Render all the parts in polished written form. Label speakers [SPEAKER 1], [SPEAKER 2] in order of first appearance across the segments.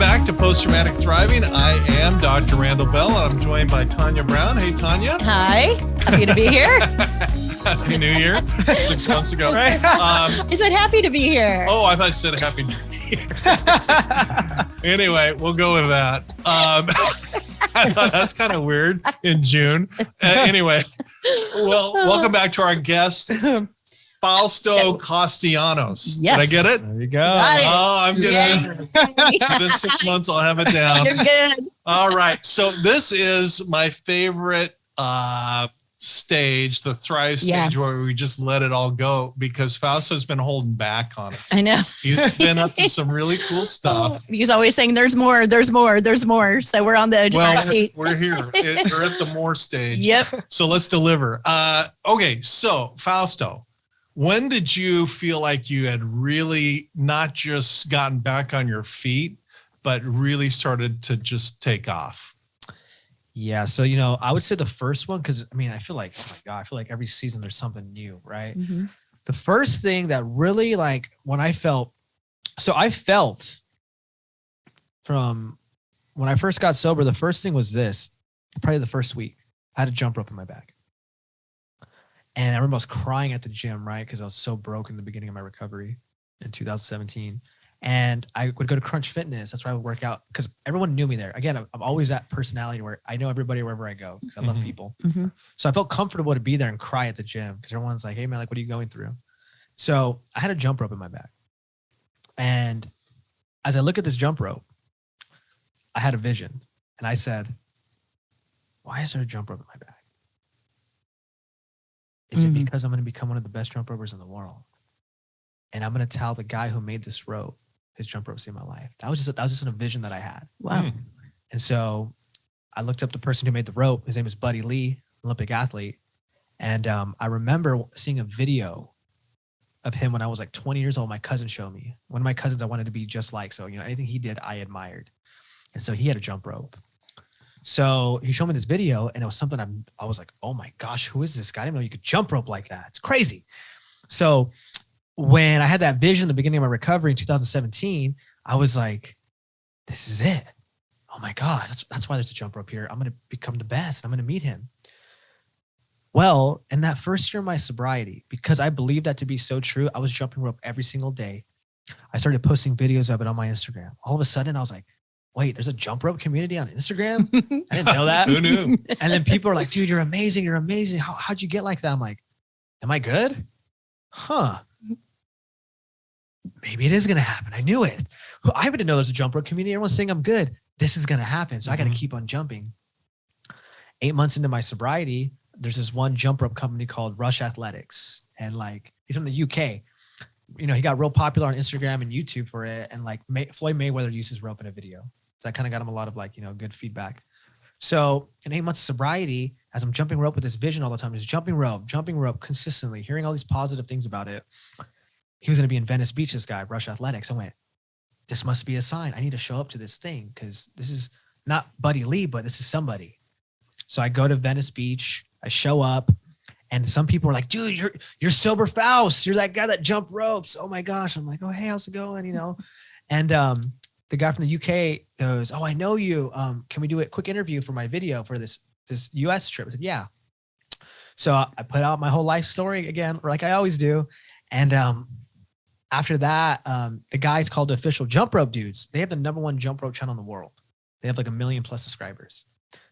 [SPEAKER 1] back to Post-Traumatic Thriving. I am Dr. RandallBell, and I'm joined by Tanya Brown. Hey, Tanya.
[SPEAKER 2] Hi. Happy to be here.
[SPEAKER 1] Happy New Year. 6 months ago. Right?
[SPEAKER 2] I said happy to be here.
[SPEAKER 1] Oh, I thought you said Happy New Year. Anyway, we'll go with that. I thought that's kind of weird in June. Anyway, well, welcome back to our guest, Fausto Castellanos.
[SPEAKER 2] Yes.
[SPEAKER 1] Did I get it?
[SPEAKER 3] There you go.
[SPEAKER 1] Oh, I'm good.
[SPEAKER 2] Yes.
[SPEAKER 1] Within 6 months, I'll have it down.
[SPEAKER 2] You're good.
[SPEAKER 1] All right. So this is my favorite stage, the Thrive stage, where we just let it all go because Fausto's been holding back on us.
[SPEAKER 2] I know.
[SPEAKER 1] He's been up to some really cool stuff.
[SPEAKER 2] He's always saying there's more, there's more, there's more. So we're on the edge of our seat.
[SPEAKER 1] We're here. We're at the more stage.
[SPEAKER 2] Yep.
[SPEAKER 1] So let's deliver. Okay. So Fausto, when did you feel like you had really not just gotten back on your feet, but really started to just take off?
[SPEAKER 3] Yeah. So, I would say the first one, because I feel like, oh my God, I feel like every season there's something new, right?
[SPEAKER 2] Mm-hmm.
[SPEAKER 3] The first thing that really when I felt from when I first got sober, the first thing was this, probably the first week, I had a jump rope in my back. And I remember I was crying at the gym, right? Because I was so broke in the beginning of my recovery in 2017. And I would go to Crunch Fitness. That's where I would work out because everyone knew me there. Again, I'm always that personality where I know everybody wherever I go because I love people.
[SPEAKER 2] Mm-hmm.
[SPEAKER 3] So I felt comfortable to be there and cry at the gym because everyone's like, hey man, what are you going through? So I had a jump rope in my back. And as I look at this jump rope, I had a vision. And I said, why is there a jump rope in my back? Is it because I'm going to become one of the best jump ropers in the world? And I'm going to tell the guy who made this rope his jump rope saved my life. That was just a vision that I had.
[SPEAKER 2] Wow.
[SPEAKER 3] And so I looked up the person who made the rope. His name is Buddy Lee, Olympic athlete. And I remember seeing a video of him when I was like 20 years old. My cousin showed me. One of my cousins I wanted to be just like. So, anything he did, I admired. And so he had a jump rope. So he showed me this video and it was something I was like, oh my gosh, who is this guy? I didn't know you could jump rope like that. It's crazy. So when I had that vision at the beginning of my recovery in 2017, I was like, this is it. Oh my God, that's why there's a jump rope here. I'm going to become the best. I'm going to meet him. Well, in that first year of my sobriety, because I believed that to be so true, I was jumping rope every single day. I started posting videos of it on my Instagram. All of a sudden, I was like, wait, there's a jump rope community on Instagram? I didn't know that.
[SPEAKER 1] Who knew? And
[SPEAKER 3] then people are like, dude, you're amazing. You're amazing. How'd you get like that? I'm like, am I good? Huh. Maybe it is going to happen. I knew it. I didn't know there's a jump rope community. Everyone's saying I'm good. This is going to happen. So I got to keep on jumping. 8 months into my sobriety, there's this one jump rope company called Rush Athletics. And he's from the UK. He got real popular on Instagram and YouTube for it. And Floyd Mayweather used his rope in a video. So that kind of got him a lot of good feedback. So in 8 months of sobriety, as I'm jumping rope with this vision all the time, just jumping rope consistently, hearing all these positive things about it. He was going to be in Venice Beach, this guy, Rush Athletics. I went, this must be a sign. I need to show up to this thing because this is not Buddy Lee, but this is somebody. So I go to Venice Beach. I show up. And some people are like, dude, you're sober Faust. You're that guy that jumped ropes. Oh my gosh. I'm like, oh, hey, how's it going? And the guy from the UK goes, oh, I know you. Can we do a quick interview for my video for this US trip? I said, yeah. So I put out my whole life story again, like I always do. And after that, the guys called the Official Jump Rope Dudes. They have the #1 jump rope channel in the world. They have 1 million+ subscribers.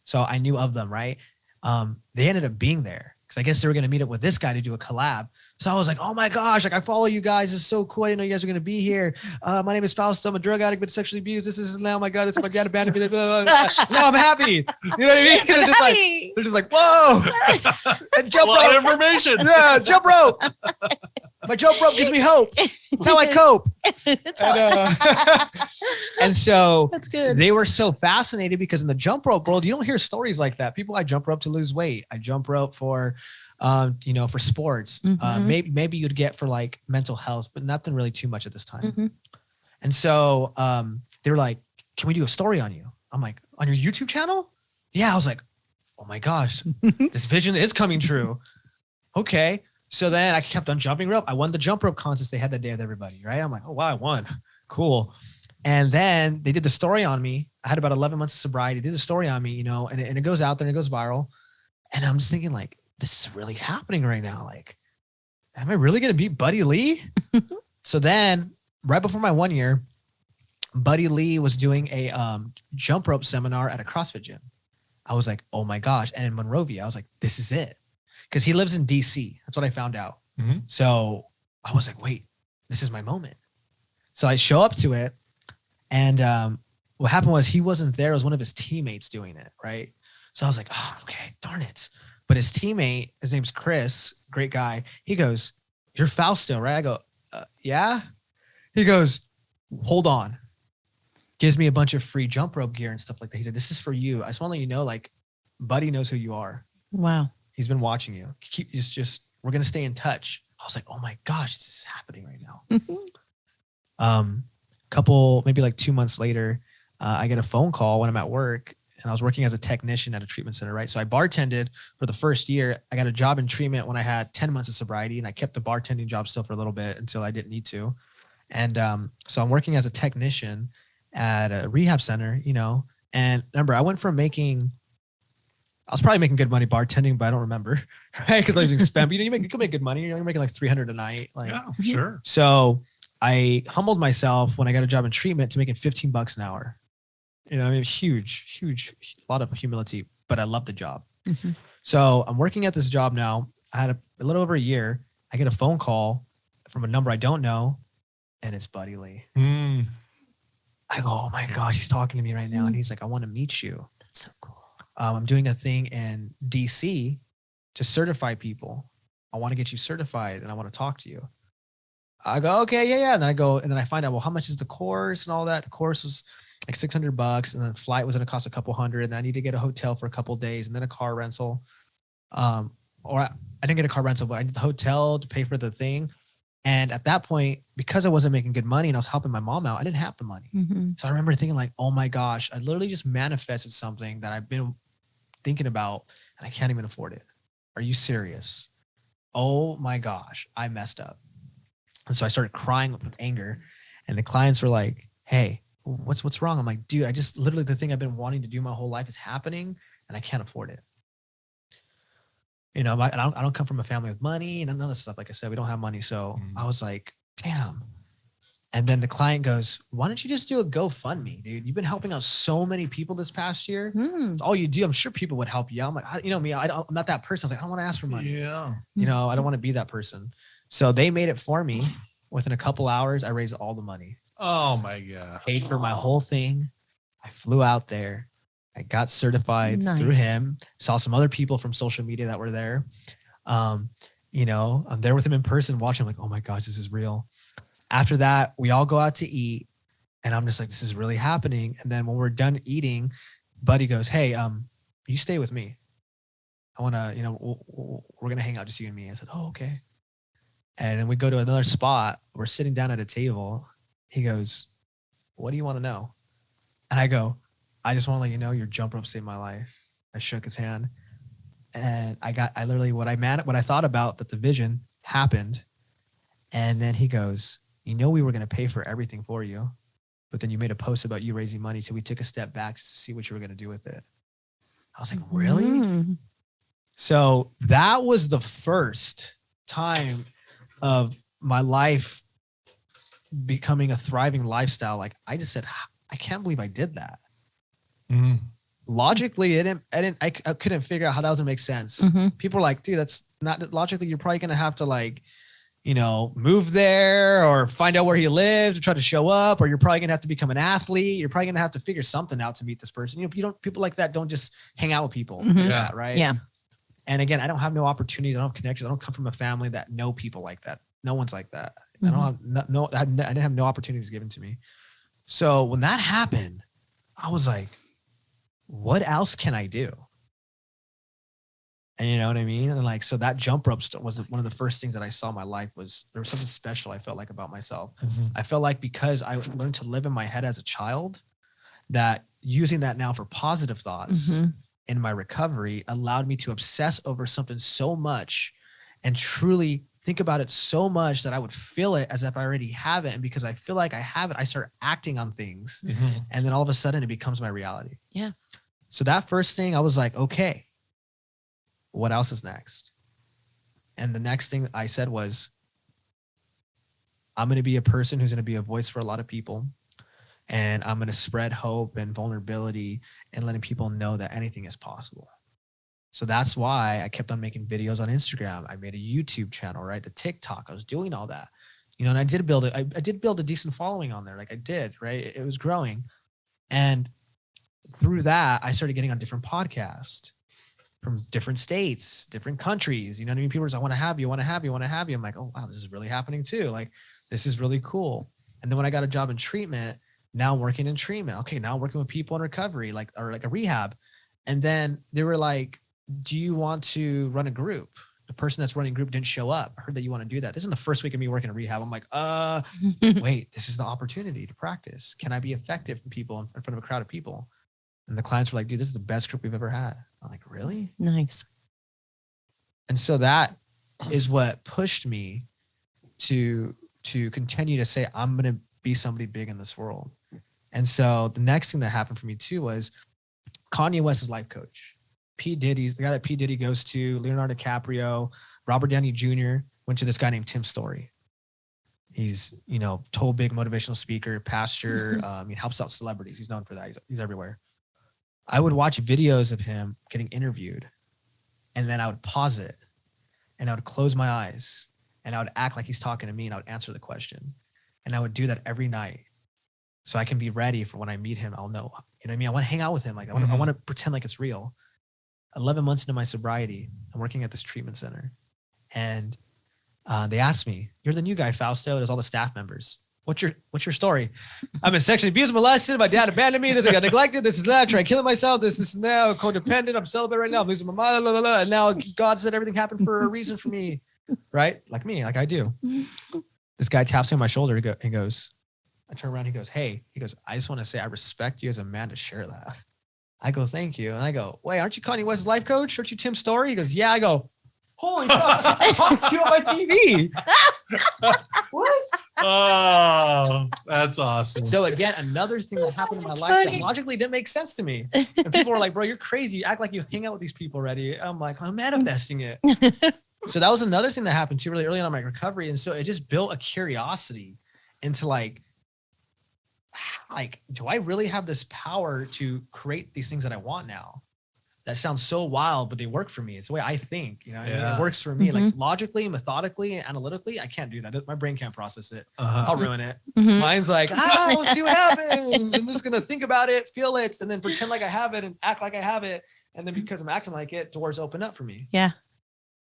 [SPEAKER 3] So I knew of them, right? They ended up being there because I guess they were going to meet up with this guy to do a collab. So I was like, oh my gosh, I follow you guys. It's so cool. I didn't know you guys were going to be here. My name is Fausto. I'm a drug addict, but sexually abused. This is now, oh my God, it's my dad abandoned me. No, I'm happy. You know what I mean? They're just like, whoa. Jump rope.
[SPEAKER 1] Information.
[SPEAKER 3] Yeah, jump rope. My jump rope gives me hope. It's how I cope. And so
[SPEAKER 2] that's good.
[SPEAKER 3] They were so fascinated because in the jump rope world, you don't hear stories like that. I jump rope to lose weight. I jump rope for, for sports. Maybe you'd get for mental health, but nothing really too much at this time. And so they were like, can we do a story on you? I'm like, on your YouTube channel? Yeah. I was like, oh my gosh, this vision is coming true. Okay. So then I kept on jumping rope. I won the jump rope contest they had that day with everybody, right? I'm like, oh, wow, I won. Cool. And then they did the story on me. I had about 11 months of sobriety. They did the story on me, and it goes out there and it goes viral. And I'm just thinking like, this is really happening right now. Like, am I really going to beat Buddy Lee? So then right before my 1 year, Buddy Lee was doing a jump rope seminar at a CrossFit gym. I was like, oh my gosh. And in Monrovia, I was like, this is it. Because he lives in DC. That's what I found out.
[SPEAKER 1] Mm-hmm.
[SPEAKER 3] So I was like, wait, this is my moment. So I show up to it. And what happened was he wasn't there. It was one of his teammates doing it. Right. So I was like, oh, okay, darn it. But his teammate, his name's Chris, great guy. He goes, you're Fausto, right? I go, yeah. He goes, hold on. Gives me a bunch of free jump rope gear and stuff like that. He said, this is for you. I just want to let you know, like, Buddy knows who you are.
[SPEAKER 2] Wow.
[SPEAKER 3] He's been watching you. We're going to stay in touch. I was like, oh my gosh, this is happening right now. Maybe like 2 months later, I get a phone call when I'm at work, and I was working as a technician at a treatment center, right? So I bartended for the first year. I got a job in treatment when I had 10 months of sobriety, and I kept the bartending job still for a little bit until I didn't need to. And so I'm working as a technician at a rehab center, and remember, I went from I was probably making good money bartending, but I don't remember, right? Because I was spent. You can make good money. You're making like $300 a night. Like,
[SPEAKER 1] Yeah, sure.
[SPEAKER 3] So I humbled myself when I got a job in treatment to making $15 an hour. Huge, a lot of humility, but I love the job.
[SPEAKER 2] Mm-hmm.
[SPEAKER 3] So I'm working at this job now. I had a little over a year. I get a phone call from a number I don't know, and it's Buddy Lee.
[SPEAKER 1] Mm.
[SPEAKER 3] I go, oh my gosh, he's talking to me right now. And he's like, I want to meet you.
[SPEAKER 2] That's so cool.
[SPEAKER 3] I'm doing a thing in DC to certify people. I want to get you certified and I want to talk to you. I go, okay, yeah. And then I find out, well, how much is the course and all that? The course was like $600, and then flight was going to cost a couple hundred. And I need to get a hotel for a couple of days and then a car rental. I didn't get a car rental, but I need the hotel to pay for the thing. And at that point, because I wasn't making good money and I was helping my mom out, I didn't have the money.
[SPEAKER 2] Mm-hmm.
[SPEAKER 3] So I remember thinking like, oh my gosh, I literally just manifested something that I've been thinking about and I can't even afford it. Are you serious? Oh my gosh, I messed up. And so I started crying with anger, and the clients were like, hey, what's wrong? I'm like, dude, I just literally the thing I've been wanting to do my whole life is happening and I can't afford it. I don't come from a family with money and none of this stuff. Like I said, we don't have money. So I was like, damn. And then the client goes, why don't you just do a GoFundMe, dude? You've been helping out so many people this past year. It's all you do. I'm sure people would help you. I'm like, me, I'm not that person. I was like, I don't want to ask for money.
[SPEAKER 1] Yeah.
[SPEAKER 3] I don't want to be that person. So they made it for me. Within a couple hours, I raised all the money.
[SPEAKER 1] Oh my God.
[SPEAKER 3] Paid for my whole thing. I flew out there. I got certified through him. Saw some other people from social media that were there. I'm there with him in person watching. I'm like, oh my gosh, this is real. After that, we all go out to eat, and I'm just like, this is really happening. And then when we're done eating, Buddy goes, hey, you stay with me. I want to, we're going to hang out, just you and me. I said, oh, okay. And then we go to another spot. We're sitting down at a table. He goes, what do you want to know? And I go, I just want to let you know your jump rope saved my life. I shook his hand, and I literally, what I thought about that the vision happened. And then he goes, we were going to pay for everything for you, but then you made a post about you raising money. So we took a step back to see what you were going to do with it. I was like, really?
[SPEAKER 2] Mm-hmm.
[SPEAKER 3] So that was the first time of my life becoming a thriving lifestyle. Like I just said, I can't believe I did that.
[SPEAKER 1] Mm-hmm.
[SPEAKER 3] Logically, I couldn't figure out how that doesn't make sense.
[SPEAKER 2] Mm-hmm.
[SPEAKER 3] People are like, dude, that's not logically. You're probably going to have to like, move there or find out where he lives or try to show up, or you're probably going to have to become an athlete. You're probably going to have to figure something out to meet this person. People like that don't just hang out with people like that, right?
[SPEAKER 2] Yeah.
[SPEAKER 3] And again, I don't have no opportunities. I don't have connections. I don't come from a family that know people like that. No one's like that. Mm-hmm. I didn't have no opportunities given to me. So when that happened, I was like, what else can I do? And you know what I mean? And like, so that jump rope was one of the first things that I saw in my life. Was there was something special I felt like about myself. Mm-hmm. I felt like because I learned to live in my head as a child, that using that now for positive thoughts in my recovery allowed me to obsess over something so much and truly think about it so much that I would feel it as if I already have it. And because I feel like I have it, I start acting on things.
[SPEAKER 1] Mhm.
[SPEAKER 3] And then all of a sudden it becomes my reality.
[SPEAKER 2] Yeah.
[SPEAKER 3] So that first thing I was like, okay, what else is next? And the next thing I said was, I'm going to be a person who's going to be a voice for a lot of people. And I'm going to spread hope and vulnerability and letting people know that anything is possible. So that's why I kept on making videos on Instagram. I made a YouTube channel, right? The TikTok, I was doing all that, and I did build it. I did build a decent following on there. Like I did, right? It was growing. And through that, I started getting on different podcasts from different states, different countries. You know what I mean? People are like, I want to have you, I want to have you, I want to have you. I'm like, oh, wow, this is really happening too. Like, this is really cool. And then when I got a job in treatment, now I'm working in treatment. Okay, now I'm working with people in recovery, or like a rehab. And then they were like, do you want to run a group? The person that's running group didn't show up. I heard that you want to do that. This is the first week of me working in rehab. I'm like, wait, this is the opportunity to practice. Can I be effective for people in front of a crowd of people? And the clients were like, dude, this is the best group we've ever had. I'm like, really?
[SPEAKER 2] Nice.
[SPEAKER 3] And so that is what pushed me to continue to say, I'm going to be somebody big in this world. And so the next thing that happened for me too was Kanye West's life coach. P. Diddy's the guy that P. Diddy goes to, Leonardo DiCaprio, Robert Downey Jr. went to this guy named Tim Story. He's, total big motivational speaker, pastor. He helps out celebrities. He's known for that. He's everywhere. I would watch videos of him getting interviewed, and then I would pause it, and I would close my eyes, and I would act like he's talking to me, and I would answer the question. And I would do that every night, so I can be ready for when I meet him. I'll know. You know what I mean? I want to hang out with him. Like I want to pretend like it's real. 11 months into my sobriety, I'm working at this treatment center, and they asked me, "You're the new guy, Fausto." There's all the staff members. What's your story? I've been sexually abused, molested. My dad abandoned me. This I got neglected. This is that. I tried killing myself. This is now codependent. I'm celibate right now. I'm losing my mind. Blah, blah, blah. And now God said everything happened for a reason for me, right? Like me, like I do. This guy taps me on my shoulder. He goes, I turn around. He goes, "Hey," he goes, "I just want to say I respect you as a man to share that." I go, "Thank you." And I go, "Wait, aren't you Kanye West's life coach? Aren't you Tim Story?" He goes, "Yeah." I go, "Holy fuck, I talked to you on my TV." What?
[SPEAKER 1] Oh, that's awesome.
[SPEAKER 3] So again, another thing that happened in my life that logically didn't make sense to me. And people were like, "Bro, you're crazy. You act like you hang out with these people already." I'm like, I'm manifesting it. So that was another thing that happened too really early on in my recovery. And so it just built a curiosity into like, do I really have this power to create these things that I want now? That sounds so wild, but they work for me. It's the way I think, I mean, it works for me. Like logically, methodically, analytically, I can't do that. My brain can't process it. I'll ruin it. Mine's like, we'll see what happens. I'm just going to think about it, feel it, and then pretend like I have it and act like I have it. And then because I'm acting like it, doors open up for me.
[SPEAKER 2] Yeah.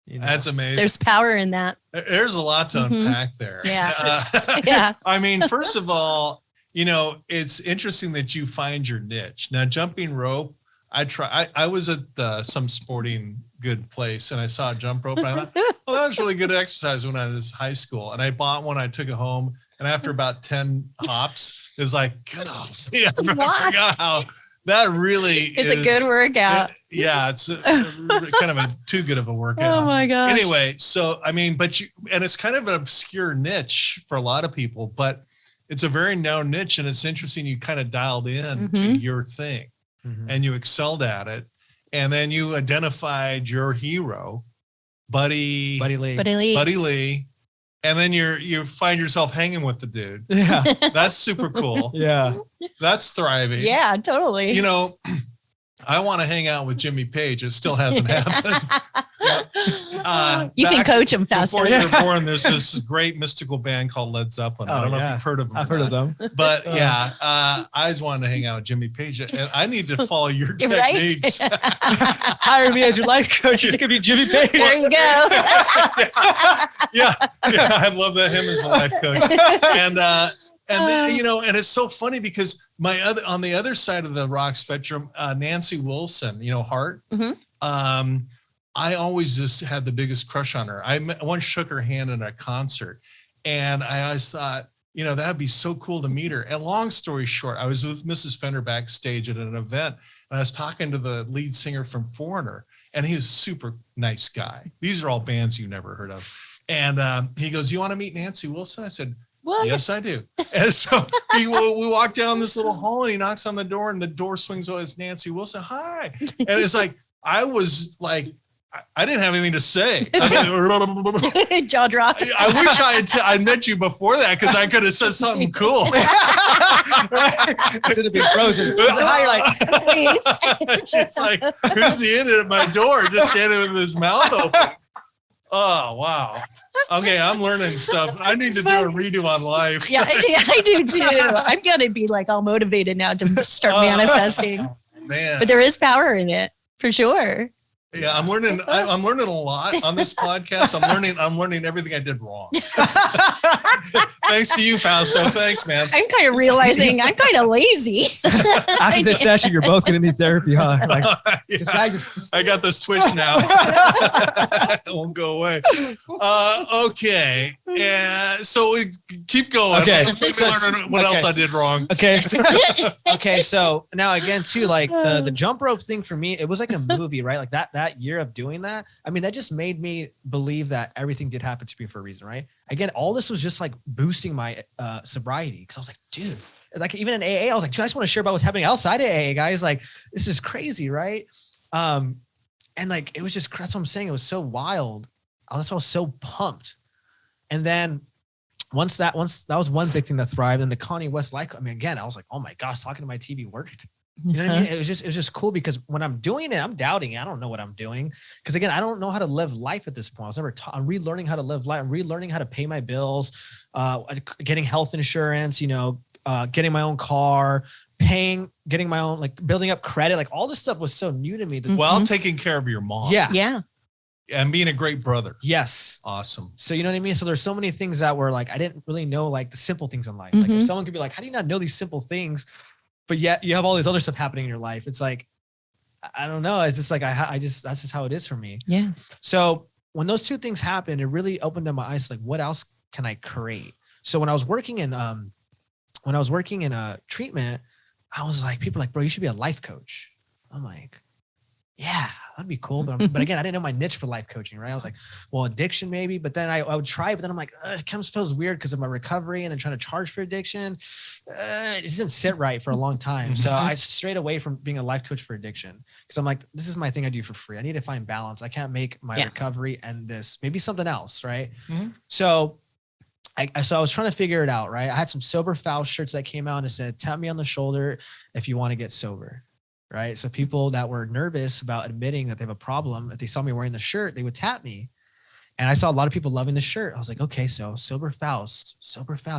[SPEAKER 1] That's amazing.
[SPEAKER 2] There's power in that.
[SPEAKER 1] There's a lot to unpack there.
[SPEAKER 2] Yeah. Yeah.
[SPEAKER 1] I mean, first of all, it's interesting that you find your niche. Now, jumping rope, I was at some sporting good place and I saw a jump rope. And I thought, well, that was really good exercise when I was high school. And I bought one, I took it home. And after about 10 hops, it was like, goodness, I forgot how that really
[SPEAKER 2] it's a good workout.
[SPEAKER 1] It's kind of too good of a workout.
[SPEAKER 2] Oh my gosh.
[SPEAKER 1] Anyway, so, I mean, and it's kind of an obscure niche for a lot of people, but it's a very known niche. And it's interesting. You kind of dialed in to your thing. And you excelled at it. And then you identified your hero, Buddy Lee. And then you find yourself hanging with the dude.
[SPEAKER 3] Yeah.
[SPEAKER 1] That's super cool.
[SPEAKER 3] Yeah.
[SPEAKER 1] That's thriving.
[SPEAKER 2] Yeah, totally.
[SPEAKER 1] I want to hang out with Jimmy Page. It still hasn't happened.
[SPEAKER 2] You can coach him faster.
[SPEAKER 1] Before you were born, there's this great mystical band called Led Zeppelin. I don't know if you've heard of them.
[SPEAKER 3] I've heard of them.
[SPEAKER 1] But I always wanted to hang out with Jimmy Page. And I need to follow your techniques.
[SPEAKER 3] Hire me as your life coach. You could be Jimmy Page.
[SPEAKER 2] There you go.
[SPEAKER 1] Yeah. I'd love that him as a life coach. And then, and it's so funny because on the other side of the rock spectrum, Nancy Wilson, Heart. I always just had the biggest crush on her. I once shook her hand in a concert, and I always thought, that'd be so cool to meet her. And long story short, I was with Mrs. Fender backstage at an event, and I was talking to the lead singer from Foreigner, and he was a super nice guy. These are all bands you never heard of. And he goes, "You want to meet Nancy Wilson?" I said,
[SPEAKER 2] What?
[SPEAKER 1] "Yes, I do." And so we walk down this little hall and he knocks on the door and the door swings open. It's Nancy Wilson. "Hi." And it's like, I was like, I didn't have anything to say.
[SPEAKER 2] Jaw dropped.
[SPEAKER 1] I wish I'd met you before that because I could have said something cool.
[SPEAKER 3] Instead of being frozen. Hi, you're like,
[SPEAKER 1] It's like, who's he in at my door just standing with his mouth open? Oh, wow. Okay, I'm learning stuff. I need to do a redo on life.
[SPEAKER 2] Yeah, I do too. I'm gonna be like all motivated now to start manifesting.
[SPEAKER 1] Man.
[SPEAKER 2] But there is power in it for sure.
[SPEAKER 1] Yeah, I'm learning a lot on this podcast. I'm learning everything I did wrong. Thanks to you, Fausto. Thanks, man.
[SPEAKER 2] I'm kind of realizing I'm kind of lazy.
[SPEAKER 3] after this session, you're both going to need therapy, huh? Like,
[SPEAKER 1] Yeah.
[SPEAKER 3] this guy just.
[SPEAKER 1] I got this twitch now. It won't go away. Okay. Yeah. So we keep going.
[SPEAKER 3] Okay.
[SPEAKER 1] Let me learn what else I did wrong.
[SPEAKER 3] Okay. Okay. So now again, too, like the jump rope thing for me, it was like a movie, right? Like that year of doing that. I mean, that just made me believe that everything did happen to me for a reason, right? Again, all this was just like boosting my sobriety because I was like, dude, like even in AA, I was like, dude, I just want to share about what's happening outside of AA, guys. Like, this is crazy, right? And like, it was just, that's what I'm saying. It was so wild. I was so pumped. And then once that was one big thing that thrived, and the Kanye West life, I mean, again, I was like, oh my gosh, talking to my TV worked. You know what I mean? It was just cool because when I'm doing it, I'm doubting it. I don't know what I'm doing. Because again, I don't know how to live life at this point. I was never taught. I'm relearning how to live life. I'm relearning how to pay my bills, getting health insurance, getting my own car, getting my own, like building up credit. Like all this stuff was so new to me.
[SPEAKER 1] While taking care of your mom.
[SPEAKER 3] Yeah.
[SPEAKER 2] Yeah.
[SPEAKER 1] And being a great brother.
[SPEAKER 3] Yes.
[SPEAKER 1] Awesome.
[SPEAKER 3] So you know what I mean? So there's so many things that were like, I didn't really know like the simple things in life. Like if someone could be like, how do you not know these simple things? But yet you have all this other stuff happening in your life. It's like, I don't know. It's just like, that's just how it is for me.
[SPEAKER 2] Yeah.
[SPEAKER 3] So when those two things happened, it really opened up my eyes. Like, what else can I create? So when I was working in treatment, I was like, people are like, bro, you should be a life coach. I'm like, yeah, that'd be cool. But again, I didn't know my niche for life coaching, right? I was like, well, addiction maybe, but then I would try, but then I'm like, it feels weird because of my recovery and then trying to charge for addiction. It doesn't sit right for a long time. So I strayed away from being a life coach for addiction because I'm like, this is my thing I do for free. I need to find balance. I can't make my recovery and this, maybe something else, right? So I was trying to figure it out, right? I had some Sober Faust shirts that came out and it said, tap me on the shoulder if you want to get sober. Right. So people that were nervous about admitting that they have a problem, if they saw me wearing the shirt, they would tap me. And I saw a lot of people loving the shirt. I was like, okay, so Sober Faust,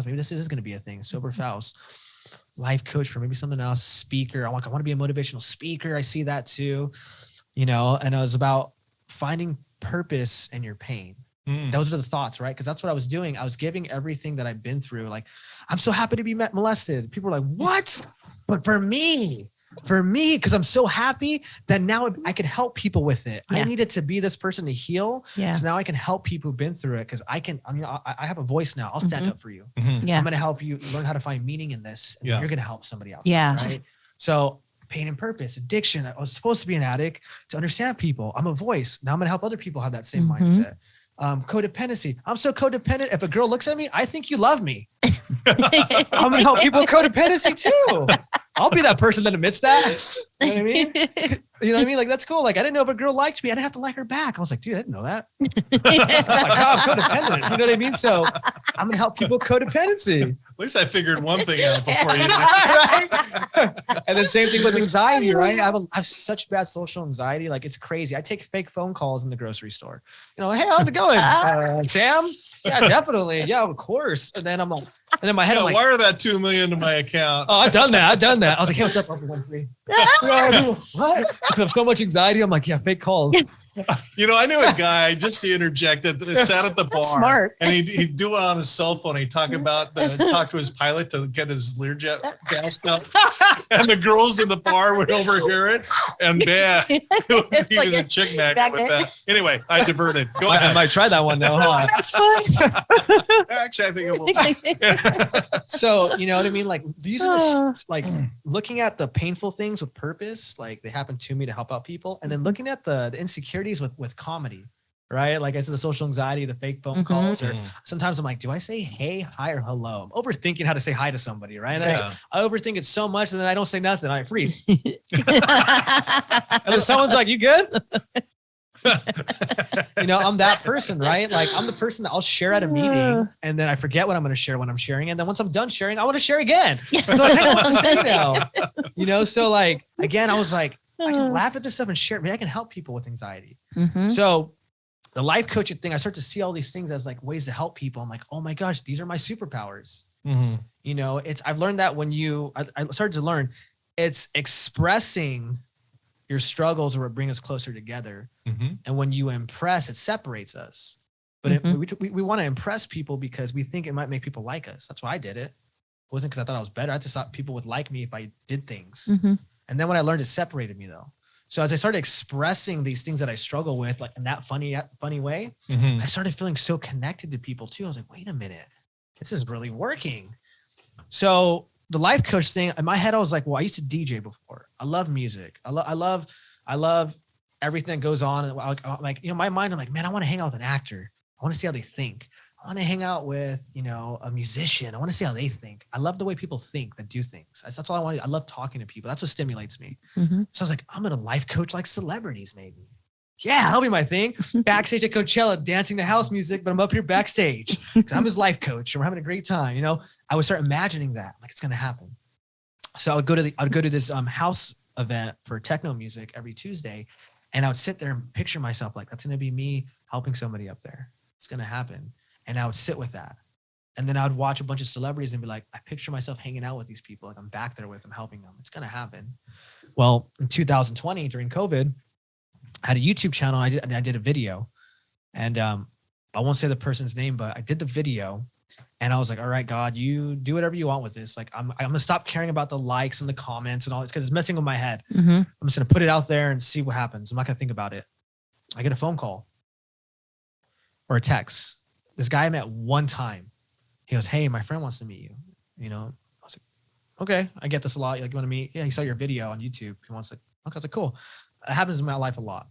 [SPEAKER 3] maybe this is going to be a thing. Sober Faust, life coach for maybe something else, speaker. I want to be a motivational speaker. I see that too, and it was about finding purpose in your pain. Those are the thoughts, right? Because that's what I was doing. I was giving everything that I've been through. Like, I'm so happy to be molested. People were like, what? But for me, because I'm so happy that now I can help people with it. I needed to be this person to heal. Yeah. So now I can help people who've been through it because I have a voice now. I'll stand up for you. Yeah. I'm going to help you learn how to find meaning in this. And you're going to help somebody else. Yeah. Right. So pain and purpose, addiction. I was supposed to be an addict to understand people. I'm a voice. Now I'm going to help other people have that same mindset. Codependency. I'm so codependent. If a girl looks at me, I think you love me. I'm going to help people with codependency too. I'll be that person that admits that. You know what I mean? You know what I mean? Like, that's cool. Like, I didn't know if a girl liked me. I didn't have to like her back. I was like, dude, I didn't know that. I'm codependent. You know what I mean? So I'm going to help people with codependency.
[SPEAKER 1] At least I figured one thing out before you did.
[SPEAKER 3] Right? And then same thing with anxiety, right? I have such bad social anxiety. Like, it's crazy. I take fake phone calls in the grocery store. Hey, how's it going? Sam? Yeah, definitely. Yeah, of course. And then I'm like, and in my head, I'm like,
[SPEAKER 1] wire that $2 million to my account.
[SPEAKER 3] Oh, I've done that. I was like, hey, what's up? What? I have so much anxiety. I'm like, yeah, fake calls.
[SPEAKER 1] I knew a guy, just to interject, that sat at the bar.
[SPEAKER 2] Smart.
[SPEAKER 1] And he'd do it on his cell phone. He'd talk to his pilot to get his Learjet gas up. And the girls in the bar would overhear it. And man, he was a chick magnet with that. Anyway, I diverted. Go ahead.
[SPEAKER 3] I might try that one though. Huh?
[SPEAKER 2] That's fun.
[SPEAKER 1] Actually, I think it will.
[SPEAKER 3] So, you know what I mean? Like using this, like looking at the painful things with purpose, like they happen to me to help out people. And then looking at the insecurities with comedy. right? Like I said, the social anxiety, the fake phone
[SPEAKER 2] Mhm.
[SPEAKER 3] calls, or
[SPEAKER 1] Mhm.
[SPEAKER 3] sometimes I'm like, do I say hey, hi, or hello? I'm overthinking how to say hi to somebody, right? And then
[SPEAKER 1] Yeah.
[SPEAKER 3] I overthink it so much, and then I don't say nothing. I freeze. And then someone's like, you good? I'm that person, right? Like I'm the person that I'll share at a meeting and then I forget what I'm going to share when I'm sharing. And then once I'm done sharing, I want to share again. So I don't know what to say now. So like, again, I was like, I can laugh at this stuff and share. Maybe I can help people with anxiety.
[SPEAKER 2] Mhm.
[SPEAKER 3] So the life coaching thing, I start to see all these things as like ways to help people. I'm like, oh my gosh, these are my superpowers.
[SPEAKER 1] Mhm.
[SPEAKER 3] I've learned that when I started to learn it's expressing your struggles are what bring us closer together.
[SPEAKER 1] Mhm.
[SPEAKER 3] And when you impress, it separates us. But we want to impress people because we think it might make people like us. That's why I did it. It wasn't because I thought I was better. I just thought people would like me if I did things.
[SPEAKER 2] Mhm.
[SPEAKER 3] And then when I learned, it separated me though. So as I started expressing these things that I struggle with, like in that funny way,
[SPEAKER 1] Mhm.
[SPEAKER 3] I started feeling so connected to people too. I was like, wait a minute, this is really working. So the life coach thing in my head, I was like, well, I used to DJ before. I love music. I love everything that goes on. And like, my mind, I'm like, man, I want to hang out with an actor. I want to see how they think. I want to hang out with, a musician. I want to see how they think. I love the way people think that do things. That's all I want. I love talking to people. That's what stimulates me.
[SPEAKER 2] Mhm.
[SPEAKER 3] So I was like, I'm going to life coach like celebrities maybe. Yeah, that'll be my thing. Backstage at Coachella, dancing to house music, but I'm up here backstage because I'm his life coach and we're having a great time. I would start imagining that like it's going to happen. So I would go to this house event for techno music every Tuesday, and I would sit there and picture myself like that's going to be me helping somebody up there. It's going to happen, and I would sit with that, and then I would watch a bunch of celebrities and be like, I picture myself hanging out with these people, like I'm back there with them, helping them. It's going to happen. Well, in 2020 during COVID, I had a YouTube channel. I did a video, and I won't say the person's name, but I did the video, and I was like, all right, God, you do whatever you want with this. Like, I'm gonna stop caring about the likes and the comments and all this because it's messing with my head.
[SPEAKER 2] Mhm.
[SPEAKER 3] I'm just gonna put it out there and see what happens. I'm not gonna think about it. I get a phone call or a text. This guy I met one time. He goes, hey, my friend wants to meet you. I was like, okay, I get this a lot. Like, you want to meet? Yeah, he saw your video on YouTube. He wants to. Okay, I was like, cool. It happens in my life a lot.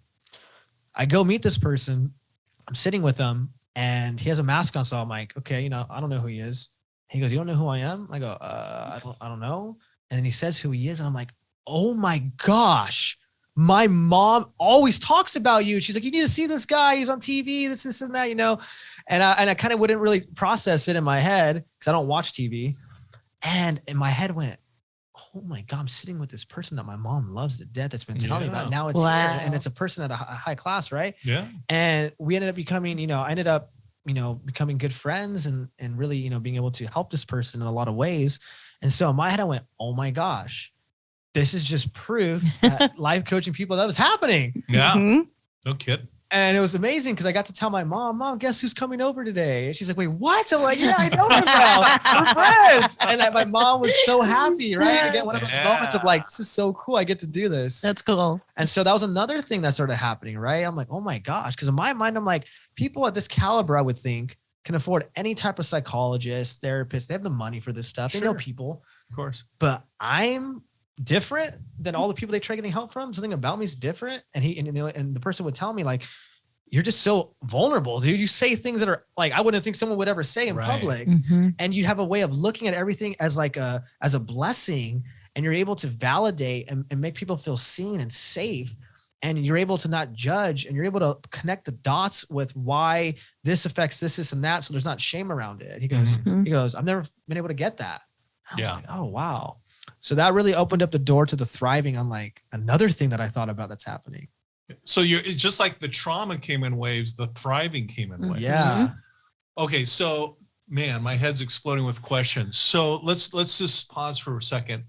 [SPEAKER 3] I go meet this person. I'm sitting with him and he has a mask on. So I'm like, okay, I don't know who he is. He goes, you don't know who I am? I go, I don't know. And then he says who he is. And I'm like, oh my gosh, my mom always talks about you. She's like, you need to see this guy. He's on TV, this and that, And I kind of wouldn't really process it in my head because I don't watch TV. And in my head went, oh my God, I'm sitting with this person that my mom loves to death that's been telling me about. Now it's here, and it's a person at a high class, right?
[SPEAKER 1] Yeah.
[SPEAKER 3] And we ended up becoming, I ended up, becoming good friends and really, being able to help this person in a lot of ways. And so in my head, I went, oh my gosh, this is just proof that life coaching people, that was happening.
[SPEAKER 1] Yeah.
[SPEAKER 2] Mhm.
[SPEAKER 1] No kid.
[SPEAKER 3] And it was amazing because I got to tell my mom, guess who's coming over today? And she's like, wait, what? I'm like, yeah, I know her now. We're friends. And my mom was so happy, right? Again, one of those moments of like, this is so cool. I get to do this.
[SPEAKER 2] That's cool.
[SPEAKER 3] And so that was another thing that started happening, right? I'm like, oh my gosh. Because in my mind, I'm like, people at this caliber, I would think, can afford any type of psychologist, therapist. They have the money for this stuff. They know
[SPEAKER 1] Sure.
[SPEAKER 3] people.
[SPEAKER 1] Of course.
[SPEAKER 3] But I'm different than all the people they try getting help from. Something about me is different. And the person would tell me like, you're just so vulnerable, dude. You say things that are like, I wouldn't think someone would ever say in
[SPEAKER 1] Right.
[SPEAKER 3] public.
[SPEAKER 2] Mhm.
[SPEAKER 3] And you have a way of looking at everything as like as a blessing. And you're able to validate and make people feel seen and safe. And you're able to not judge and you're able to connect the dots with why this affects this and that. So there's not shame around it. He goes,
[SPEAKER 2] Mhm.
[SPEAKER 3] I've never been able to get that. I was
[SPEAKER 1] Yeah.
[SPEAKER 3] like, oh, wow. So that really opened up the door to the thriving on like another thing that I thought about that's happening.
[SPEAKER 1] So it's just like the trauma came in waves, the thriving came in waves.
[SPEAKER 3] Yeah.
[SPEAKER 1] Okay. So man, my head's exploding with questions. So let's just pause for a second.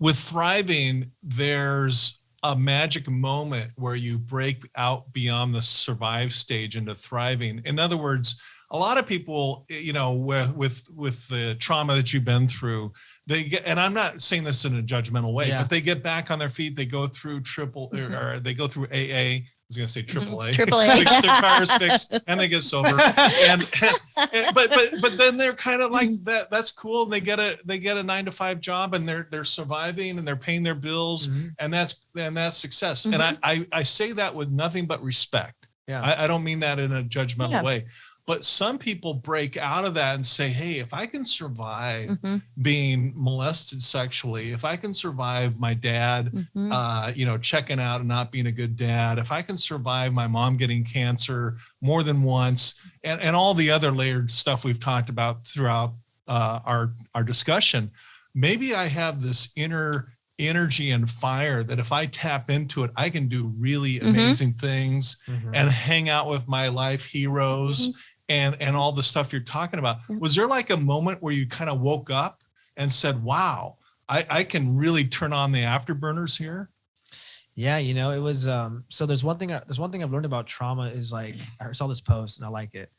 [SPEAKER 1] With thriving, there's a magic moment where you break out beyond the survive stage into thriving. In other words, a lot of people, with the trauma that you've been through, they get, and I'm not saying this in a judgmental way,
[SPEAKER 3] Yeah.
[SPEAKER 1] but they get back on their feet. They go through or they go through AA, was going to say AAA.
[SPEAKER 2] AAA.
[SPEAKER 1] Fix their cars fixed and they get sober. But then they're kind of like that. That's cool. They get a 9-to-5 job and they're surviving and they're paying their bills, and that's success. And I say that with nothing but respect.
[SPEAKER 3] Yeah.
[SPEAKER 1] I don't mean that in a judgmental way. But some people break out of that and say, hey, if I can survive being molested sexually, if I can survive my dad, checking out and not being a good dad, if I can survive my mom getting cancer more than once, and all the other layered stuff we've talked about throughout our discussion, maybe I have this inner energy and fire that if I tap into it, I can do really amazing things and hang out with my life heroes and all the stuff you're talking about. Was there like a moment where you kind of woke up and said, wow, I can really turn on the afterburners here?
[SPEAKER 3] Yeah, it was so there's one thing I've learned about trauma is like, I saw this post and I like it.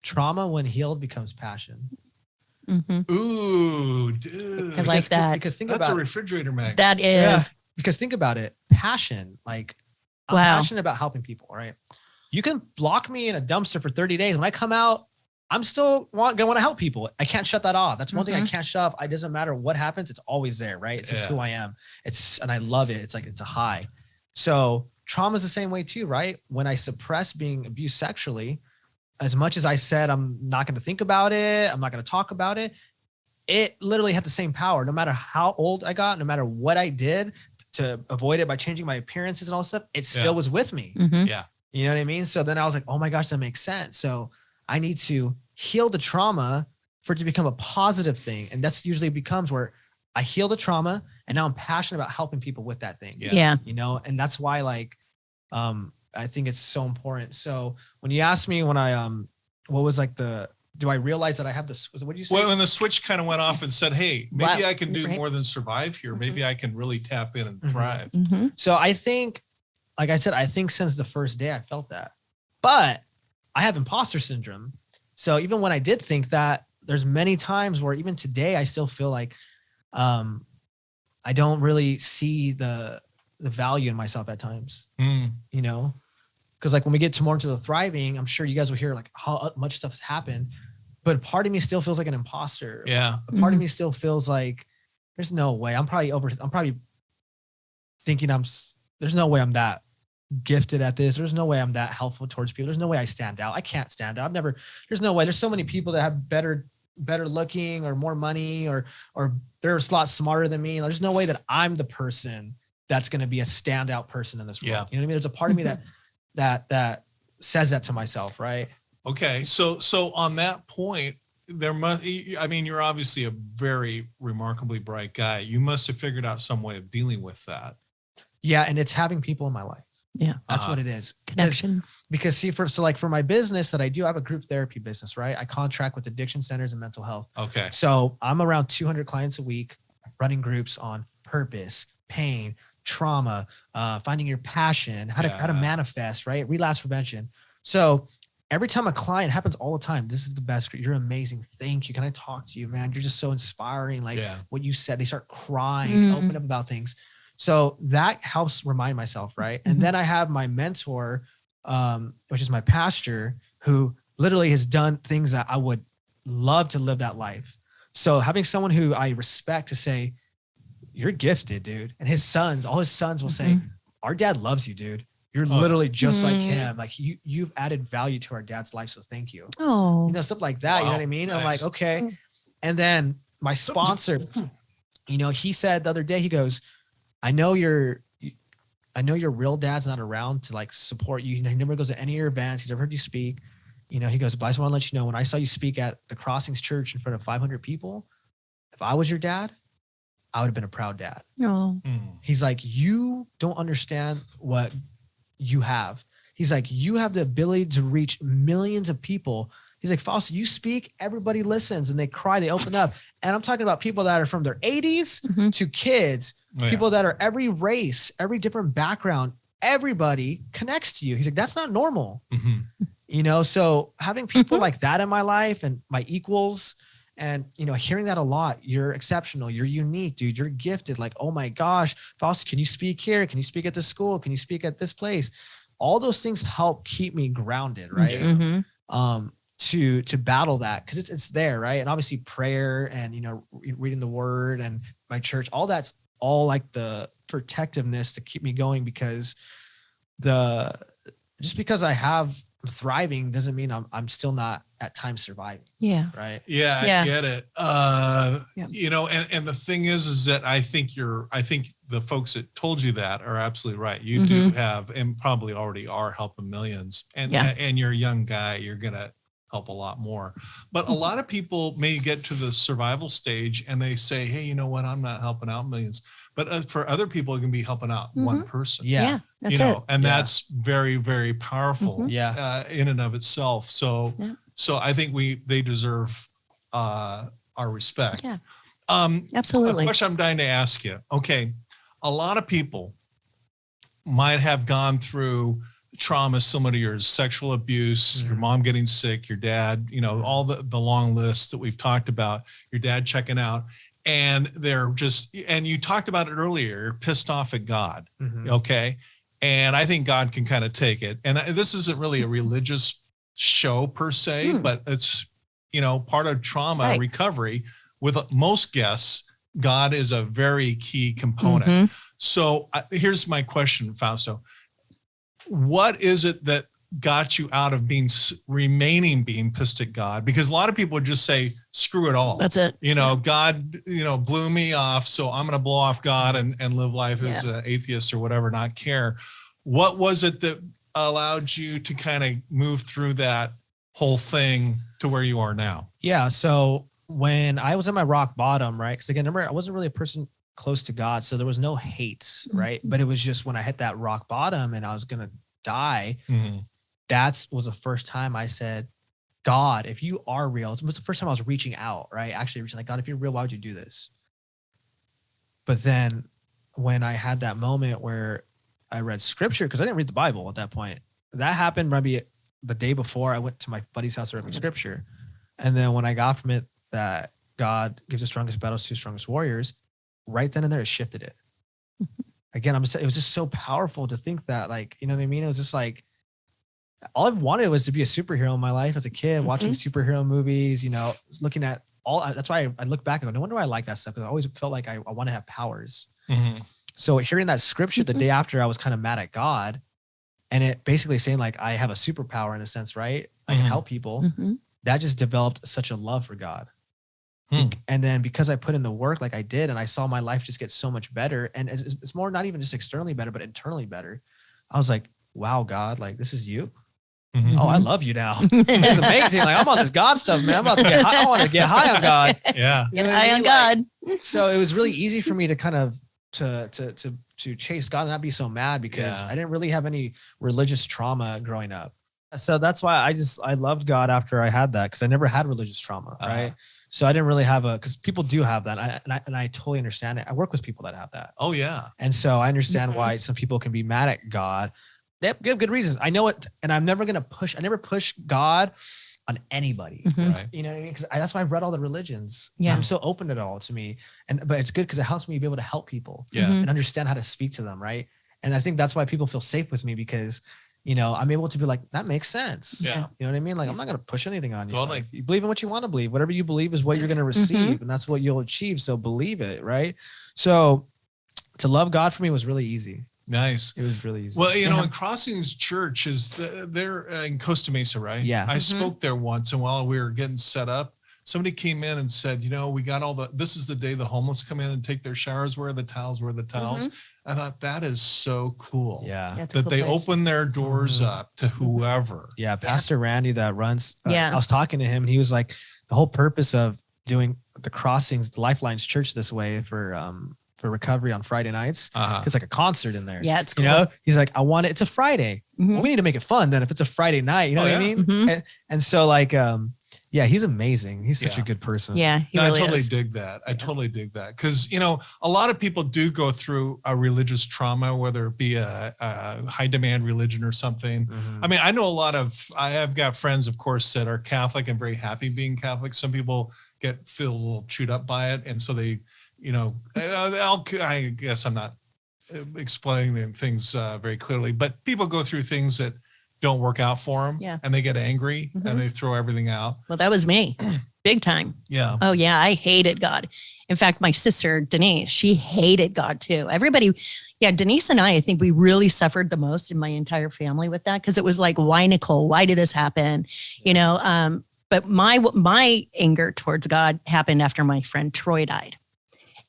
[SPEAKER 3] Trauma when healed becomes passion.
[SPEAKER 1] Ooh, dude.
[SPEAKER 2] I like that.
[SPEAKER 3] Because think
[SPEAKER 1] That's
[SPEAKER 3] about
[SPEAKER 1] a refrigerator magnet.
[SPEAKER 2] That is.
[SPEAKER 3] Yeah, because think about it. Passion, like I'm passionate about helping people, right? You can block me in a dumpster for 30 days. When I come out, I'm still gonna want to help people. I can't shut that off. That's one thing I can't shut off. It doesn't matter what happens. It's always there, right? It's just who I am. And I love it. It's like, it's a high. So trauma is the same way too, right? When I suppress being abused sexually, as much as I said, I'm not going to think about it, I'm not going to talk about it, it literally had the same power. No matter how old I got, no matter what I did to avoid it by changing my appearances and all this stuff, it still was with me.
[SPEAKER 1] Yeah.
[SPEAKER 3] You know what I mean? So then I was like, oh my gosh, that makes sense. So I need to heal the trauma for it to become a positive thing. And that's usually becomes where I heal the trauma and now I'm passionate about helping people with that thing.
[SPEAKER 2] Yeah.
[SPEAKER 3] And that's why I think it's so important. So when you asked me when I, what was like do I realize that I have this, what did you say?
[SPEAKER 1] Well, when the switch kind of went off and said, hey, maybe I can do more than survive here. Maybe I can really tap in and thrive.
[SPEAKER 3] So I think, like I said, I think since the first day I felt that, but I have imposter syndrome. So even when I did think that, there's many times where even today I still feel like I don't really see the value in myself at times, because like when we get more into the thriving, I'm sure you guys will hear like how much stuff has happened, but part of me still feels like an imposter.
[SPEAKER 1] Yeah.
[SPEAKER 3] A part of me still feels like there's no way. I'm probably thinking there's no way I'm that gifted at this. There's no way I'm that helpful towards people. There's no way I stand out. I can't stand out. There's no way. There's so many people that have better looking or more money or they're a lot smarter than me. There's no way that I'm the person that's going to be a standout person in this world.
[SPEAKER 1] Yeah.
[SPEAKER 3] You know what I mean? There's a part of me that says that to myself. Right.
[SPEAKER 1] Okay. So on that point, you're obviously a very remarkably bright guy. You must have figured out some way of dealing with that.
[SPEAKER 3] Yeah. And it's having people in my life.
[SPEAKER 2] Yeah.
[SPEAKER 3] That's what it is.
[SPEAKER 2] Connection.
[SPEAKER 3] Because for my business that I do, I have a group therapy business, right? I contract with addiction centers and mental health.
[SPEAKER 1] Okay.
[SPEAKER 3] So I'm around 200 clients a week running groups on purpose, pain, trauma, finding your passion, how to manifest, right? Relapse prevention. So every time a client happens all the time, this is the best. You're amazing. Thank you. Can I talk to you, man? You're just so inspiring. Like what you said, they start crying, open up about things. So that helps remind myself, right? And then I have my mentor, which is my pastor, who literally has done things that I would love to live that life. So having someone who I respect to say, you're gifted, dude. And all his sons will say, our dad loves you, dude. You're literally just like him. Like you've added value to our dad's life. So thank you.
[SPEAKER 2] Oh,
[SPEAKER 3] Stuff like that. Wow. You know what I mean? Nice. I'm like, okay. And then my sponsor, he said the other day, he goes, I know your real dad's not around to like support you. He never goes to any of your events. He's never heard you speak. He goes, but I just want to let you know, when I saw you speak at the Crossings Church in front of 500 people, if I was your dad, I would have been a proud dad.
[SPEAKER 2] Oh.
[SPEAKER 3] He's like, you don't understand what you have. He's like, you have the ability to reach millions of people. He's like, Fausto, you speak, everybody listens and they cry, they open up. And I'm talking about people that are from their 80s to kids, people that are every race, every different background, everybody connects to you. He's like, that's not normal. So having people like that in my life and my equals and, hearing that a lot, you're exceptional, you're unique, dude, you're gifted. Like, oh my gosh, Fausto, can you speak here? Can you speak at this school? Can you speak at this place? all those things help keep me grounded, right?
[SPEAKER 2] Mhm.
[SPEAKER 3] To battle that, because it's there, right? And obviously prayer and reading the word and my church, all that's all like the protectiveness to keep me going, because just because I'm thriving doesn't mean I'm still not at times surviving.
[SPEAKER 2] Yeah.
[SPEAKER 3] Right.
[SPEAKER 1] Yeah,
[SPEAKER 2] Yeah.
[SPEAKER 1] I get it.
[SPEAKER 2] Yeah.
[SPEAKER 1] And the thing is that I think the folks that told you that are absolutely right. You do have, and probably already are, helping millions. And and you're a young guy, you're gonna help a lot more. But a lot of people may get to the survival stage and they say, hey, you know what? I'm not helping out millions. But for other people, it can be helping out one person.
[SPEAKER 3] Yeah.
[SPEAKER 2] That's it.
[SPEAKER 1] And that's very, very powerful. In and of itself. So I think they deserve our respect.
[SPEAKER 2] Yeah.
[SPEAKER 1] A
[SPEAKER 2] Absolutely.
[SPEAKER 1] question I'm dying to ask you. Okay, a lot of people might have gone through trauma similar to yours: sexual abuse, your mom getting sick, your dad, all the long list that we've talked about, your dad checking out, and and you talked about it earlier, you're pissed off at God. Okay. And I think God can kind of take it. And this isn't really a religious show per se, but it's, part of trauma recovery. With most guests, God is a very key component. So here's my question, Fausto. What is it that got you out of remaining pissed at God? Because a lot of people would just say, screw it all.
[SPEAKER 2] That's it.
[SPEAKER 1] God, blew me off, so I'm going to blow off God and live life as an atheist or whatever, not care. What was it that allowed you to kind of move through that whole thing to where you are now?
[SPEAKER 3] Yeah. So when I was at my rock bottom, right? Because again, remember, I wasn't really a person close to God, so there was no hate, right? But it was just when I hit that rock bottom and I was going to die, that was the first time I said, God, if you are real. It was the first time I was reaching out, right? Actually reaching like, God, if you're real, why would you do this? But then when I had that moment where I read scripture, because I didn't read the Bible at that point, that happened maybe the day before I went to my buddy's house to read scripture. And then when I got from it that God gives the strongest battles to the strongest warriors, right then and there, it shifted it. Again, it was just so powerful to think that, like, you know what I mean? It was just like, all I wanted was to be a superhero in my life as a kid, watching superhero movies, looking at that's why I look back and go, no wonder why I like that stuff. Because I always felt like I want to have powers. So hearing that scripture the day after, I was kind of mad at God, and it basically saying like, I have a superpower in a sense, right? I can help people. That just developed such a love for God. And then because I put in the work like I did, and I saw my life just get so much better, and it's more not even just externally better, but internally better. I was like, wow, God, like, this is you. Oh, I love you now. It's amazing. Like, I'm on this God stuff, man. I'm about to get high. I want to get high on God.
[SPEAKER 1] Yeah.
[SPEAKER 2] Get high on God.
[SPEAKER 3] So it was really easy for me to kind of to chase God and not be so mad, because I didn't really have any religious trauma growing up. So that's why I loved God after I had that, because I never had religious trauma, right? So I didn't really have because people do have that. And I totally understand it. I work with people that have that.
[SPEAKER 1] Oh yeah.
[SPEAKER 3] And so I understand why some people can be mad at God. They have good reasons. I know it. And I'm never going to I never push God on anybody.
[SPEAKER 1] Right.
[SPEAKER 3] You know what I mean? Because that's why I've read all the religions.
[SPEAKER 2] Yeah.
[SPEAKER 3] I'm so open to it all to me. But it's good because it helps me be able to help people and understand how to speak to them. Right. And I think that's why people feel safe with me, because I'm able to be like, that makes sense.
[SPEAKER 1] Yeah.
[SPEAKER 3] You know what I mean? Like, I'm not going to push anything on you.
[SPEAKER 1] Totally.
[SPEAKER 3] Like, you believe in what you want to believe. Whatever you believe is what you're going to receive, and that's what you'll achieve. So believe it. Right. So to love God for me was really easy.
[SPEAKER 1] Nice.
[SPEAKER 3] It was really easy.
[SPEAKER 1] Well, in Crossings Church they're in Costa Mesa, right?
[SPEAKER 3] Yeah.
[SPEAKER 1] I spoke there once, and while we were getting set up, somebody came in and said, we got this is the day the homeless come in and take their showers. Where are the towels? I thought, that is so cool.
[SPEAKER 3] Yeah.
[SPEAKER 1] That they open their doors up to whoever.
[SPEAKER 3] Yeah. Pastor Randy that runs,
[SPEAKER 2] Yeah.
[SPEAKER 3] I was talking to him, and he was like, the whole purpose of doing the Crossings, the Lifelines Church this way for recovery on Friday nights. It's like a concert in there.
[SPEAKER 2] Yeah, it's cool.
[SPEAKER 3] He's like, it's a Friday. Well, we need to make it fun then if it's a Friday night. You know what I mean? And so like, he's amazing. He's such a good person.
[SPEAKER 2] Yeah, he really
[SPEAKER 1] I totally
[SPEAKER 2] is.
[SPEAKER 1] dig that. I totally dig that. Because, a lot of people do go through a religious trauma, whether it be a high demand religion or something. I mean, I know I have got friends, of course, that are Catholic and very happy being Catholic. Some people feel a little chewed up by it. And so they, I guess I'm not explaining things very clearly. But people go through things that don't work out for them,
[SPEAKER 2] Yeah.
[SPEAKER 1] and they get angry and they throw everything out.
[SPEAKER 2] Well, that was me. Big time.
[SPEAKER 1] Yeah.
[SPEAKER 2] Oh yeah, I hated God. In fact, my sister Denise, she hated God too. Everybody, Denise and I think we really suffered the most in my entire family with that, because it was like, why, Nicole? Why did this happen? You know, but my anger towards God happened after my friend Troy died,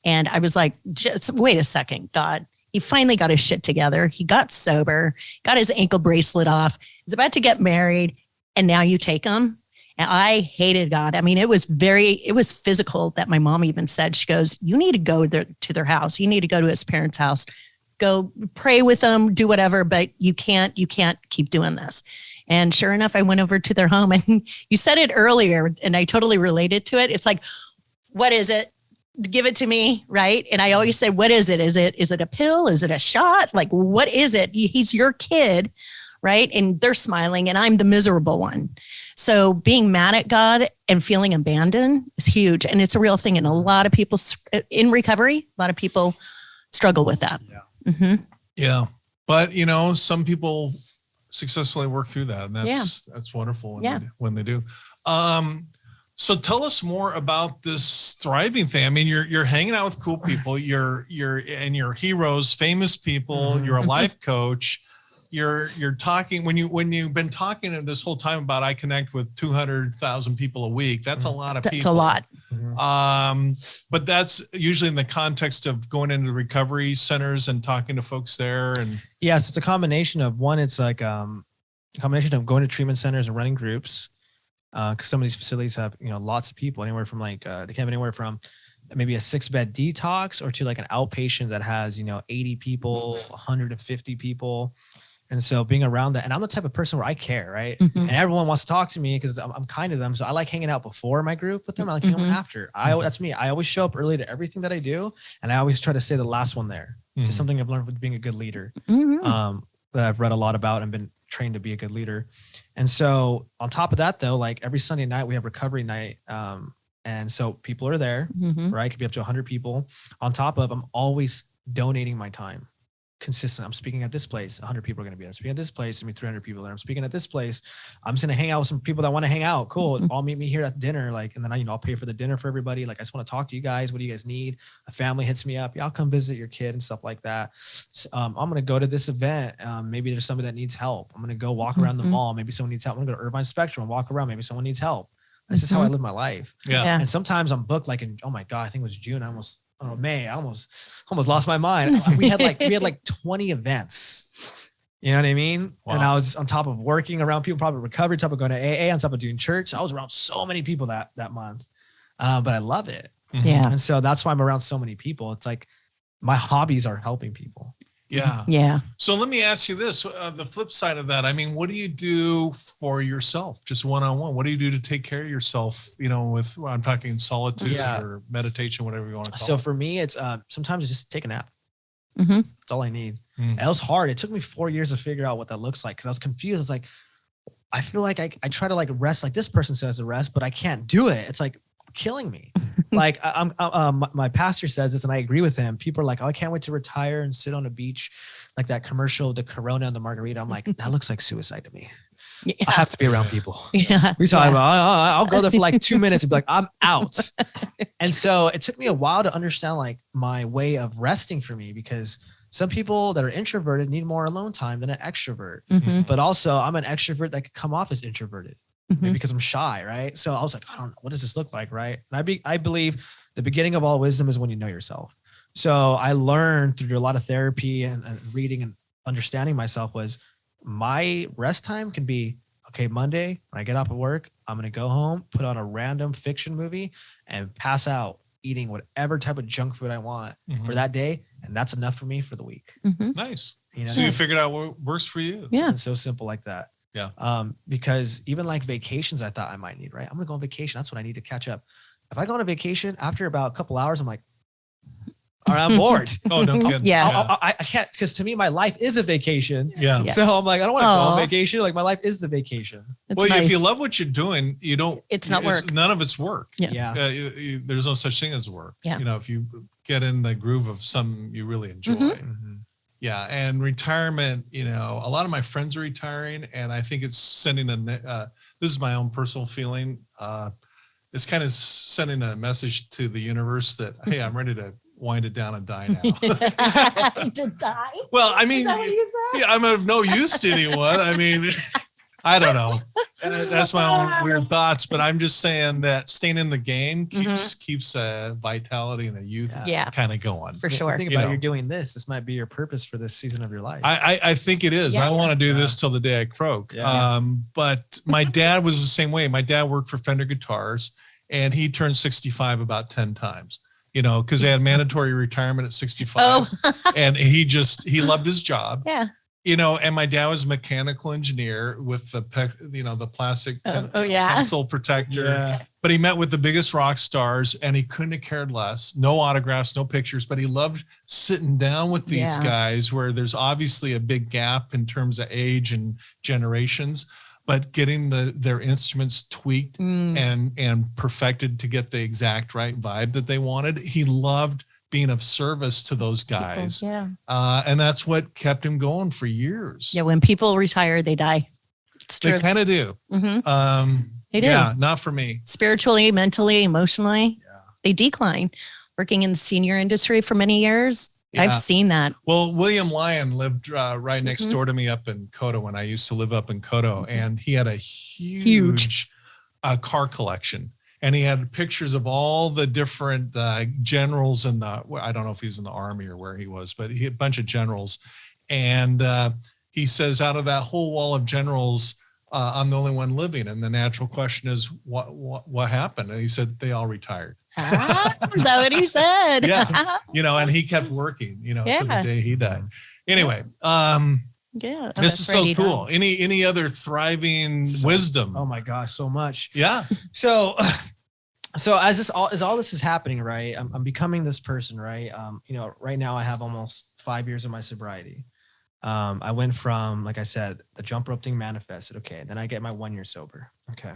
[SPEAKER 2] and I was like, just wait a second, God. He finally got his shit together. He got sober, got his ankle bracelet off. He's about to get married, and now you take him. And I hated God. I mean, it was physical that my mom even said, she goes, you need to go to their house. You need to go to his parents' house, go pray with them, do whatever, but you can't keep doing this. And sure enough, I went over to their home, and you said it earlier, and I totally related to it. It's like, what is it? Give it to me. Right. And I always say, what is it? Is it a pill? Is it a shot? Like, what is it? He's your kid. Right. And they're smiling, and I'm the miserable one. So being mad at God and feeling abandoned is huge. And it's a real thing. And a lot of people in recovery, a lot of people struggle with that.
[SPEAKER 3] Yeah.
[SPEAKER 2] Mm-hmm.
[SPEAKER 1] Yeah. But, you know, some people successfully work through that. And that's wonderful when they do. So tell us more about this thriving thing. I mean, you're hanging out with cool people. You're heroes, famous people. You're a life coach. You're talking when you've been talking this whole time about I connect with 200,000 people a week. That's a lot of people.
[SPEAKER 2] That's a lot.
[SPEAKER 1] But that's usually in the context of going into the recovery centers and talking to folks there. And
[SPEAKER 3] yes, it's a combination of one. It's like a combination of going to treatment centers and running groups. Because some of these facilities have, you know, lots of people, anywhere from they can have anywhere from maybe a 6-bed detox or to like an outpatient that has, you know, 80 people, 150 people. And so being around that, and I'm the type of person where I care, right? And everyone wants to talk to me because I'm kind of them. So I like hanging out before my group with them. I like hanging out after. That's me. I always show up early to everything that I do. And I always try to stay the last one there. It's something I've learned with being a good leader. That I've read a lot about and been trained to be a good leader. And so on top of that though, like every Sunday night we have recovery night. And so people are there, right? It could be up to 100 people. On top of, I'm always donating my time. Consistent. I'm speaking at this place. 100 people are going to be there. I'm speaking at this place. I mean, 300 people there. I'm speaking at this place. I'm just going to hang out with some people that want to hang out. Cool. All meet me here at dinner. Like, and then I'll pay for the dinner for everybody. Like, I just want to talk to you guys. What do you guys need? A family hits me up. Yeah, I'll come visit your kid and stuff like that. So, I'm going to go to this event. Maybe there's somebody that needs help. I'm going to go walk around the mall. Maybe someone needs help. I'm going to go to Irvine Spectrum and walk around. Maybe someone needs help. This is how I live my life.
[SPEAKER 1] Yeah.
[SPEAKER 3] And sometimes I'm booked like oh my God, I think it was June. May, I almost lost my mind. We had like 20 events. You know what I mean?
[SPEAKER 1] Wow.
[SPEAKER 3] And I was on top of working around people, probably recovery, on top of going to AA, on top of doing church. I was around so many people that month. But I love it.
[SPEAKER 2] Yeah.
[SPEAKER 3] And so that's why I'm around so many people. It's like my hobbies are helping people.
[SPEAKER 1] Yeah.
[SPEAKER 2] Yeah.
[SPEAKER 1] So let me ask you this, the flip side of that. I mean, what do you do for yourself? Just one-on-one. What do you do to take care of yourself? You know, I'm talking solitude or meditation, whatever you want to call it.
[SPEAKER 3] So for me, it's sometimes it's just take a nap.
[SPEAKER 2] Mm-hmm.
[SPEAKER 3] That's all I need. It was hard. It took me 4 years to figure out what that looks like. Cause I was confused. It's like, I feel like I try to like rest, like this person says to rest, but I can't do it. It's like killing me. Like my pastor says this and I agree with him. People are like, oh, I can't wait to retire and sit on a beach. Like that commercial, the Corona and the margarita. I'm like, that looks like suicide to me.
[SPEAKER 2] Yeah.
[SPEAKER 3] I have to be around people.
[SPEAKER 2] Yeah.
[SPEAKER 3] We talking about, I'll go there for like 2 minutes and be like, I'm out. And so it took me a while to understand like my way of resting for me, because some people that are introverted need more alone time than an extrovert. But also I'm an extrovert that could come off as introverted. Maybe because I'm shy, right? So I was like, I don't know, what does this look like, right? And I believe the beginning of all wisdom is when you know yourself. So I learned through a lot of therapy and reading and understanding myself was my rest time can be, okay, Monday, when I get off at work, I'm going to go home, put on a random fiction movie and pass out eating whatever type of junk food I want for that day. And that's enough for me for the week.
[SPEAKER 1] Nice.
[SPEAKER 3] You know?
[SPEAKER 1] So you figured out what works for you.
[SPEAKER 2] Yeah.
[SPEAKER 3] It's so simple like that.
[SPEAKER 1] Yeah.
[SPEAKER 3] Because even like vacations, I thought I might need, right? I'm going to go on vacation. That's what I need to catch up. If I go on a vacation after about a couple hours, I'm like, all right, I'm bored.
[SPEAKER 1] Oh, no kidding.
[SPEAKER 2] Yeah.
[SPEAKER 3] I can't, because to me, my life is a vacation.
[SPEAKER 1] Yeah.
[SPEAKER 2] Yeah.
[SPEAKER 3] So I'm like, I don't want to go on vacation. Like my life is the vacation.
[SPEAKER 1] Well,
[SPEAKER 2] nice.
[SPEAKER 1] if you love what you're doing, you don't.
[SPEAKER 2] It's not work.
[SPEAKER 1] None of it's work.
[SPEAKER 2] Yeah.
[SPEAKER 1] There's no such thing as work.
[SPEAKER 2] Yeah.
[SPEAKER 1] You know, if you get in the groove of something you really enjoy. Yeah. And retirement, you know, a lot of my friends are retiring, and I think it's sending this is my own personal feeling. It's kind of sending a message to the universe that, hey, I'm ready to wind it down and die now.
[SPEAKER 2] To die?
[SPEAKER 1] Well, I
[SPEAKER 2] Is
[SPEAKER 1] mean,
[SPEAKER 2] that what you said?
[SPEAKER 1] yeah, I'm of no use to anyone. I mean, I don't know. That's my own weird thoughts, but I'm just saying that staying in the game keeps vitality and the youth
[SPEAKER 2] Yeah.
[SPEAKER 1] kind of going.
[SPEAKER 2] For sure.
[SPEAKER 3] Think about it, you're doing this. This might be your purpose for this season of your life.
[SPEAKER 1] I think it is.
[SPEAKER 2] Yeah.
[SPEAKER 1] I want to do this till the day I croak.
[SPEAKER 3] Yeah.
[SPEAKER 1] But my dad was the same way. My dad worked for Fender Guitars, and he turned 65 about 10 times. You know, because they had mandatory retirement at 65, and he loved his job.
[SPEAKER 2] Yeah.
[SPEAKER 1] You know, and my dad was a mechanical engineer with the plastic pencil protector.
[SPEAKER 3] Yeah.
[SPEAKER 1] But he met with the biggest rock stars, and he couldn't have cared less. No autographs, no pictures, but he loved sitting down with these guys where there's obviously a big gap in terms of age and generations, but getting their instruments tweaked and perfected to get the exact right vibe that they wanted. He loved being of service to those guys.
[SPEAKER 2] Yeah.
[SPEAKER 1] And that's what kept him going for years.
[SPEAKER 2] Yeah. When people retire, they die. It's true.
[SPEAKER 1] They kind of do.
[SPEAKER 2] They do.
[SPEAKER 1] Yeah, not for me.
[SPEAKER 2] Spiritually, mentally, emotionally,
[SPEAKER 3] Yeah.
[SPEAKER 2] they decline. Working in the senior industry for many years, I've seen that.
[SPEAKER 1] Well, William Lyon lived right next door to me up in Koto when I used to live up in Koto, and he had a huge car collection. And he had pictures of all the different generals in I don't know if he's in the army or where he was, but he had a bunch of generals. And he says, out of that whole wall of generals, I'm the only one living. And the natural question is, what happened? And he said, they all retired.
[SPEAKER 2] Is that what he said?
[SPEAKER 1] Yeah. You know, and he kept working, you know, to the day he died. Anyway,
[SPEAKER 2] yeah.
[SPEAKER 1] this is so cool. Any other thriving wisdom?
[SPEAKER 3] Oh my gosh, so much.
[SPEAKER 1] Yeah.
[SPEAKER 3] So as all this is happening, right? I'm becoming this person, right? You know, right now I have almost 5 years of my sobriety. I went from, like I said, the jump rope thing manifested. Okay. Then I get my 1 year sober. Okay.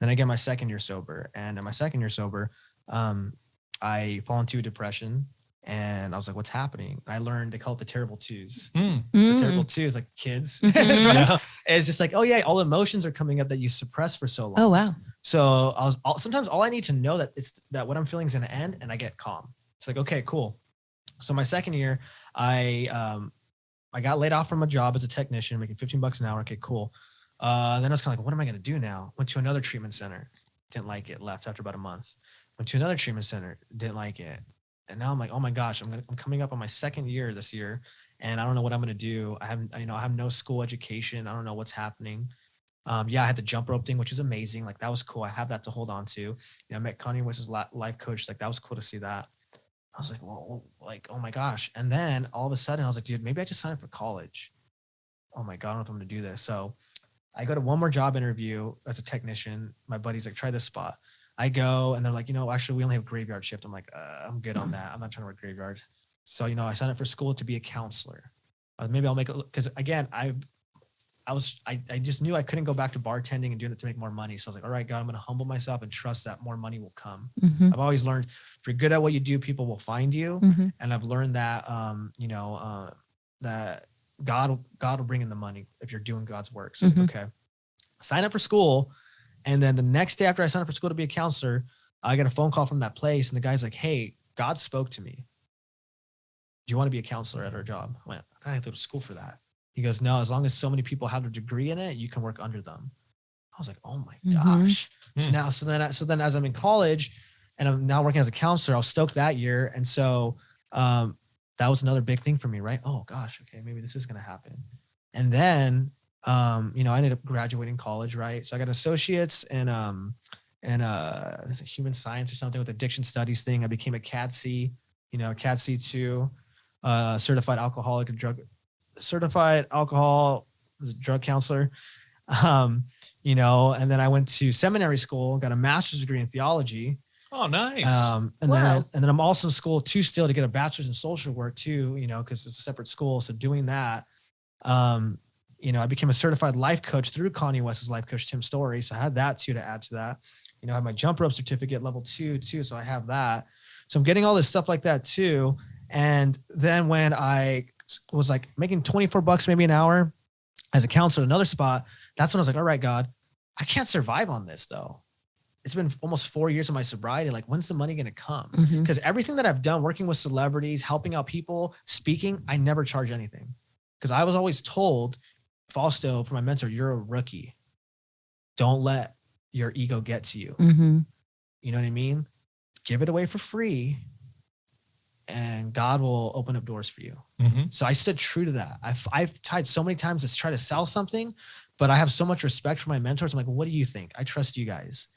[SPEAKER 3] Then I get my 2nd year sober. And in my 2nd year sober, I fall into a depression, and I was like, what's happening? I learned, they call it the terrible twos. The terrible twos, like kids. It's just like, oh yeah, all emotions are coming up that you suppress for so long.
[SPEAKER 2] Oh, wow.
[SPEAKER 3] So sometimes all I need to know that what I'm feeling is going to end, and I get calm. It's like, okay, cool. So my 2nd year, I got laid off from a job as a technician, making $15 an hour. Okay, cool. Then I was kind of like, what am I going to do now? Went to another treatment center. Didn't like it. Left after about a month. Went to another treatment center. Didn't like it. And now I'm like, oh my gosh, I'm coming up on my 2nd year this year, and I don't know what I'm going to do. I have no school education. I don't know what's happening. I had the jump rope thing, which is amazing. Like, that was cool. I have that to hold on to. You know, I met Kanye West's life coach. Like, that was cool to see that. I was like, well, like, oh my gosh. And then all of a sudden I was like, dude, maybe I just signed up for college. Oh my God, I don't know if I'm going to do this. So I go to one more job interview as a technician. My buddy's like, try this spot. I go, and they're like, you know, actually we only have graveyard shift. I'm like, I'm good on that. I'm not trying to work graveyard. So, you know, I signed up for school to be a counselor. Maybe I'll make it, because again, I just knew I couldn't go back to bartending and doing it to make more money. So I was like, all right, God, I'm going to humble myself and trust that more money will come. I've always learned, if you're good at what you do, people will find you. And I've learned that, that God will bring in the money if you're doing God's work. So I was like, okay, sign up for school. And then the next day after I signed up for school to be a counselor, I got a phone call from that place. And the guy's like, hey, God spoke to me. Do you want to be a counselor at our job? I went, I have to go to school for that. He goes, no, as long as so many people have a degree in it, you can work under them. I was like, oh my gosh. So then as I'm in college and I'm now working as a counselor, I was stoked that year. And so that was another big thing for me, right? Oh gosh, okay, maybe this is going to happen. And then, I ended up graduating college, right? So I got associates in human science or something with addiction studies thing. I became a CAD-C, CAD-C2, certified alcohol drug counselor, and then I went to seminary school, got a master's degree in theology.
[SPEAKER 1] Oh, nice.
[SPEAKER 3] And then I'm also in school too, still to get a bachelor's in social work too, because it's a separate school. So doing that, I became a certified life coach through Kanye West's life coach, Tim Story. So I had that too, to add to that. I have my jump rope certificate level 2 too. So I have that. So I'm getting all this stuff like that too. And then when I was like making $24 maybe an hour as a counselor at another spot. That's when I was like, all right, God, I can't survive on this though. It's been almost 4 years of my sobriety. Like, when's the money going to come? Because everything that I've done, working with celebrities, helping out people, speaking, I never charge anything. Because I was always told, Fausto, from my mentor, you're a rookie. Don't let your ego get to you. You know what I mean? Give it away for free and God will open up doors for you. So I stood true to that. I've tried so many times to try to sell something, but I have so much respect for my mentors. I'm like, well, what do you think? I trust you guys.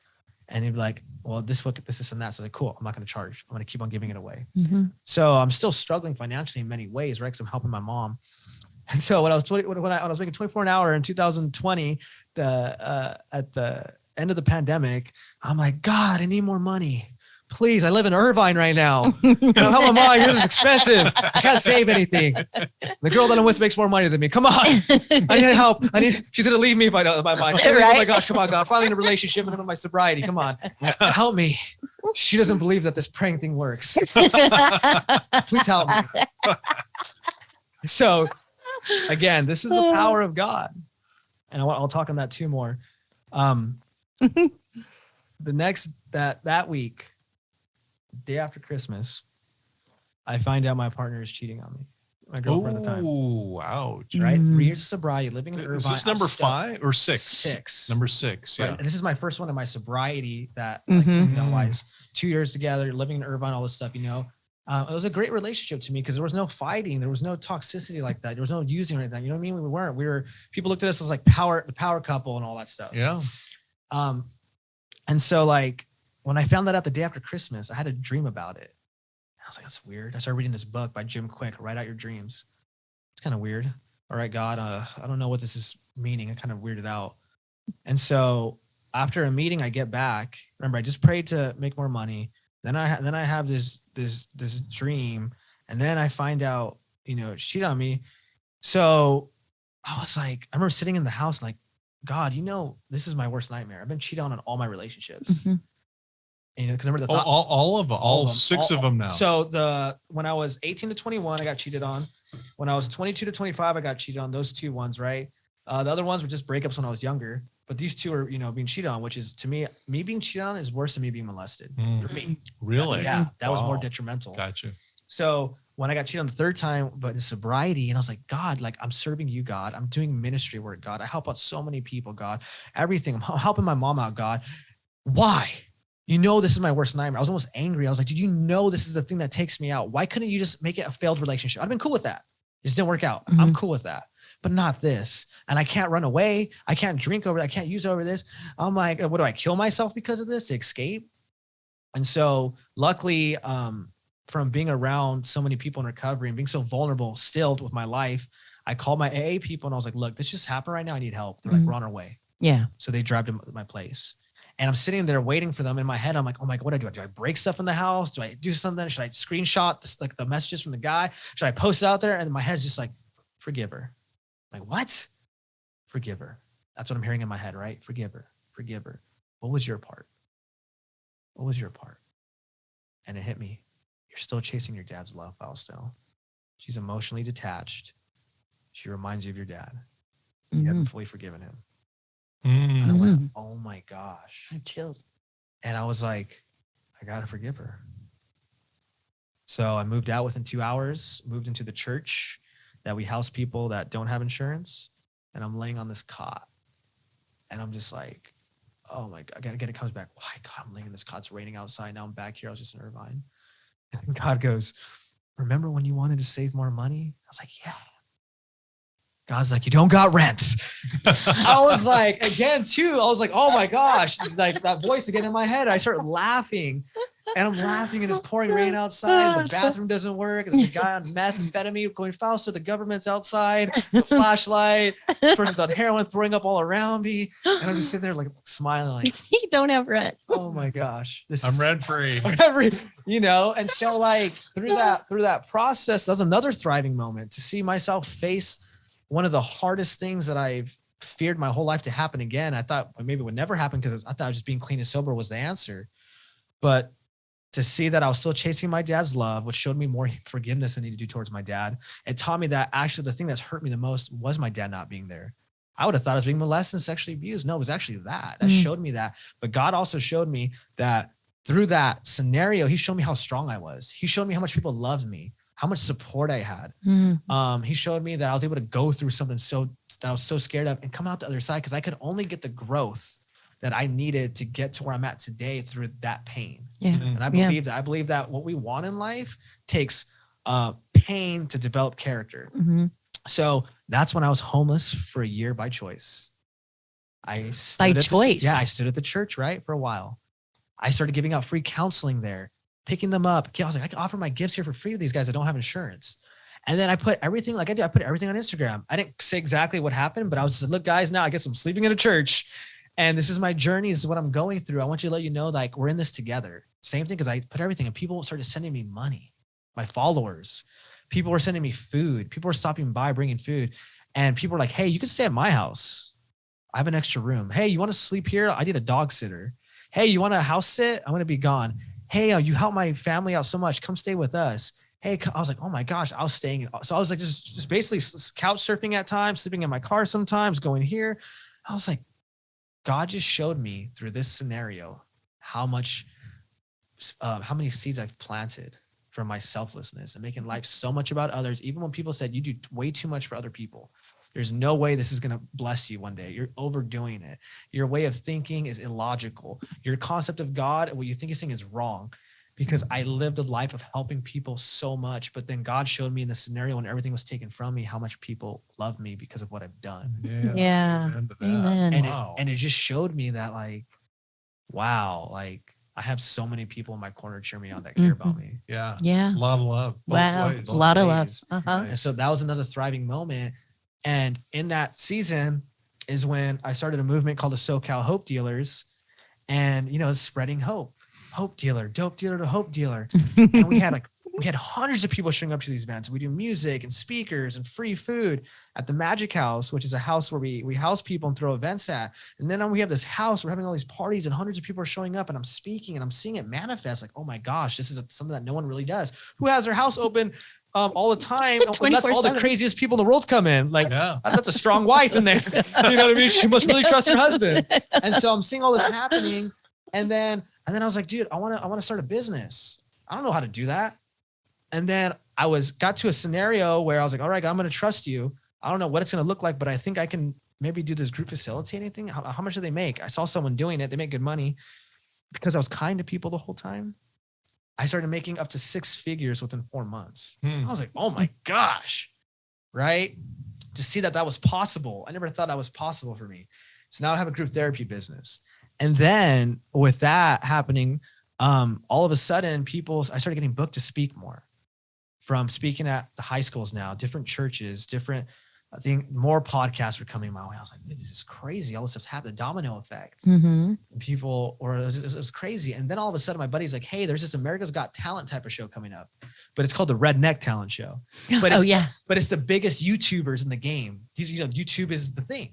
[SPEAKER 3] And he'd be like, well, this, and that. So I'm like, cool, I'm not going to charge. I'm going to keep on giving it away. So I'm still struggling financially in many ways, right? Because I'm helping my mom. And so when I was making 24 an hour in 2020, at the end of the pandemic, I'm like, God, I need more money. Please, I live in Irvine right now. I'm helping my mom. Yours is expensive. I can't save anything. The girl that I'm with makes more money than me. Come on. I need help. She's going to leave me by mind. She's like, oh my gosh, come on, God. Finally in a relationship and I'm in my sobriety. Come on. Help me. She doesn't believe that this praying thing works. Please help me. So again, this is the power of God. And I'll talk on that too more. The next, that week, day after Christmas, I find out my partner is cheating on me. My girlfriend at the time.
[SPEAKER 1] Oh, ouch.
[SPEAKER 3] Right? 3 years of sobriety, living in Irvine.
[SPEAKER 1] Is this number 5 or 6?
[SPEAKER 3] 6.
[SPEAKER 1] Number 6, yeah.
[SPEAKER 3] Right? And this is my first one in my sobriety that, wise. 2 years together, living in Irvine, all this stuff, It was a great relationship to me because there was no fighting. There was no toxicity like that. There was no using or anything. You know what I mean? We were, people looked at us as like the power couple and all that stuff.
[SPEAKER 1] Yeah.
[SPEAKER 3] And so like, when I found that out the day after Christmas, I had a dream about it. I was like, that's weird. I started reading this book by Jim Quick, Write Out Your Dreams. It's kind of weird. All right, God, I don't know what this is meaning. I kind of weirded out. And so after a meeting, I get back. Remember, I just prayed to make more money. Then I have this dream. And then I find out, she cheated on me. So I was like, I remember sitting in the house like, God, this is my worst nightmare. I've been cheated on in all my relationships. Because remember
[SPEAKER 1] all of them, all 6 of them now.
[SPEAKER 3] So when I was 18 to 21, I got cheated on. When I was 22 to 25, I got cheated on. Those 2 ones, right? The other ones were just breakups when I was younger. But these 2 are, being cheated on, which is to me being cheated on is worse than me being molested. For me.
[SPEAKER 1] Really?
[SPEAKER 3] Yeah, that was more detrimental.
[SPEAKER 1] Gotcha.
[SPEAKER 3] So when I got cheated on the 3rd time, but in sobriety, and I was like, God, like I'm serving you, God. I'm doing ministry work, God. I help out so many people, God. Everything. I'm helping my mom out, God. Why? This is my worst nightmare. I was almost angry. I was like, did you know this is the thing that takes me out? Why couldn't you just make it a failed relationship? I'd been cool with that. It just didn't work out. I'm cool with that, but not this. And I can't run away. I can't drink over it. I can't use over this. I'm like, what do I kill myself because of this to escape? And so luckily, from being around so many people in recovery and being so vulnerable still with my life, I called my AA people and I was like, look, this just happened right now. I need help. They're like, we're on our way.
[SPEAKER 2] Yeah.
[SPEAKER 3] So they drive to my place. And I'm sitting there waiting for them in my head. I'm like, oh my God, what do I do? Do I break stuff in the house? Do I do something? Should I screenshot this, like the messages from the guy? Should I post it out there? And my head's just like, forgive her. I'm like, what? Forgive her. That's what I'm hearing in my head, right? Forgive her. Forgive her. What was your part? What was your part? And it hit me. You're still chasing your dad's love, Fausto. She's emotionally detached. She reminds you of your dad. You haven't fully forgiven him. And I went, oh my gosh.
[SPEAKER 2] I have chills.
[SPEAKER 3] And I was like, I got to forgive her. So I moved out within 2 hours, moved into the church that we house people that don't have insurance. And I'm laying on this cot. And I'm just like, oh my God. Again, it comes back. Why, God, I'm laying in this cot. It's raining outside. Now I'm back here. I was just in Irvine. And God goes, remember when you wanted to save more money? I was like, yeah. God's like, you don't got rent. I was like, again, too, I was like, oh my gosh, like that voice again in my head. I start laughing and I'm laughing and it's pouring rain outside. The bathroom doesn't work. There's a guy on methamphetamine going, Fausto, the government's outside, the flashlight, this person's on heroin, throwing up all around me. And I'm just sitting there like smiling like,
[SPEAKER 2] You don't have rent.
[SPEAKER 3] oh my gosh.
[SPEAKER 1] I'm rent free.
[SPEAKER 3] And so like through that process, that was another thriving moment to see myself face one of the hardest things that I've feared my whole life to happen again. I thought maybe it would never happen because I thought just being clean and sober was the answer. But to see that I was still chasing my dad's love, which showed me more forgiveness I need to do towards my dad. It taught me that actually the thing that's hurt me the most was my dad not being there. I would have thought I was being molested and sexually abused. No, it was actually that. That showed me that. But God also showed me that through that scenario, he showed me how strong I was. He showed me how much people loved me, how much support I had. He showed me that I was able to go through something that I was so scared of and come out the other side, because I could only get the growth that I needed to get to where I'm at today through that pain.
[SPEAKER 2] Yeah.
[SPEAKER 3] And I believe that what we want in life takes pain to develop character. So that's when I was homeless for a year by choice. I stood at the church, right, for a while. I started giving out free counseling there, picking them up. I was like, I can offer my gifts here for free to these guys that don't have insurance. And then I put everything I put everything on Instagram. I didn't say exactly what happened, but I was like, look, guys, now I guess I'm sleeping in a church. And this is my journey. This is what I'm going through. I want you to let you know, like, we're in this together. Same thing, because I put everything, and people started sending me money. My followers, people were sending me food. People were stopping by, bringing food. And people were like, hey, you can stay at my house. I have an extra room. Hey, you want to sleep here? I need a dog sitter. Hey, you want a house sit? I'm going to be gone. Hey, you help my family out so much. Come stay with us. Hey, I was like, oh my gosh, I was staying. So I was like, just basically couch surfing at times, sleeping in my car sometimes, going here. I was like, God just showed me through this scenario how many seeds I've planted from my selflessness and making life so much about others. Even when people said, you do way too much for other people. There's no way this is going to bless you one day. You're overdoing it. Your way of thinking is illogical. Your concept of God and what you think is saying is wrong, because I lived a life of helping people so much. But then God showed me in the scenario when everything was taken from me, how much people love me because of what I've done.
[SPEAKER 2] Yeah. Amen.
[SPEAKER 3] And it just showed me that, like, wow, like I have so many people in my corner cheering me on that care about me.
[SPEAKER 1] Yeah.
[SPEAKER 2] Yeah.
[SPEAKER 1] A lot of love.
[SPEAKER 2] Wow.
[SPEAKER 1] Ways.
[SPEAKER 2] A lot of love.
[SPEAKER 3] And so that was another thriving moment. And in that season is when I started a movement called the SoCal Hope Dealers, and, spreading hope dealer, dope dealer to hope dealer. And we had hundreds of people showing up to these events. We do music and speakers and free food at the Magic House, which is a house where we house people and throw events at. And then we have this house, we're having all these parties and hundreds of people are showing up, and I'm speaking and I'm seeing it manifest. Like, oh my gosh, this is something that no one really does. Who has their house open all the time? When that's all the craziest people in the world come in. Like, that's a strong wife in there. You know what I mean? She must really trust her husband. And so I'm seeing all this happening. And then I was like, dude, I want to start a business. I don't know how to do that. And then I got to a scenario where I was like, all right, I'm going to trust you. I don't know what it's going to look like, but I think I can maybe do this group facilitating thing. How much do they make? I saw someone doing it. They make good money. Because I was kind to people the whole time, I started making up to 6 figures within 4 months. I was like, oh my gosh, right? To see that was possible. I never thought that was possible for me. So now I have a group therapy business. And then with that happening, all of a sudden I started getting booked to speak more, from speaking at the high schools now, different churches, I think more podcasts were coming my way. I was like, this is crazy. All this stuff's happened, the domino effect. People, it was crazy. And then all of a sudden my buddy's like, hey, there's this America's Got Talent type of show coming up, but it's called the Redneck Talent Show. But it's the biggest YouTubers in the game. YouTube is the thing.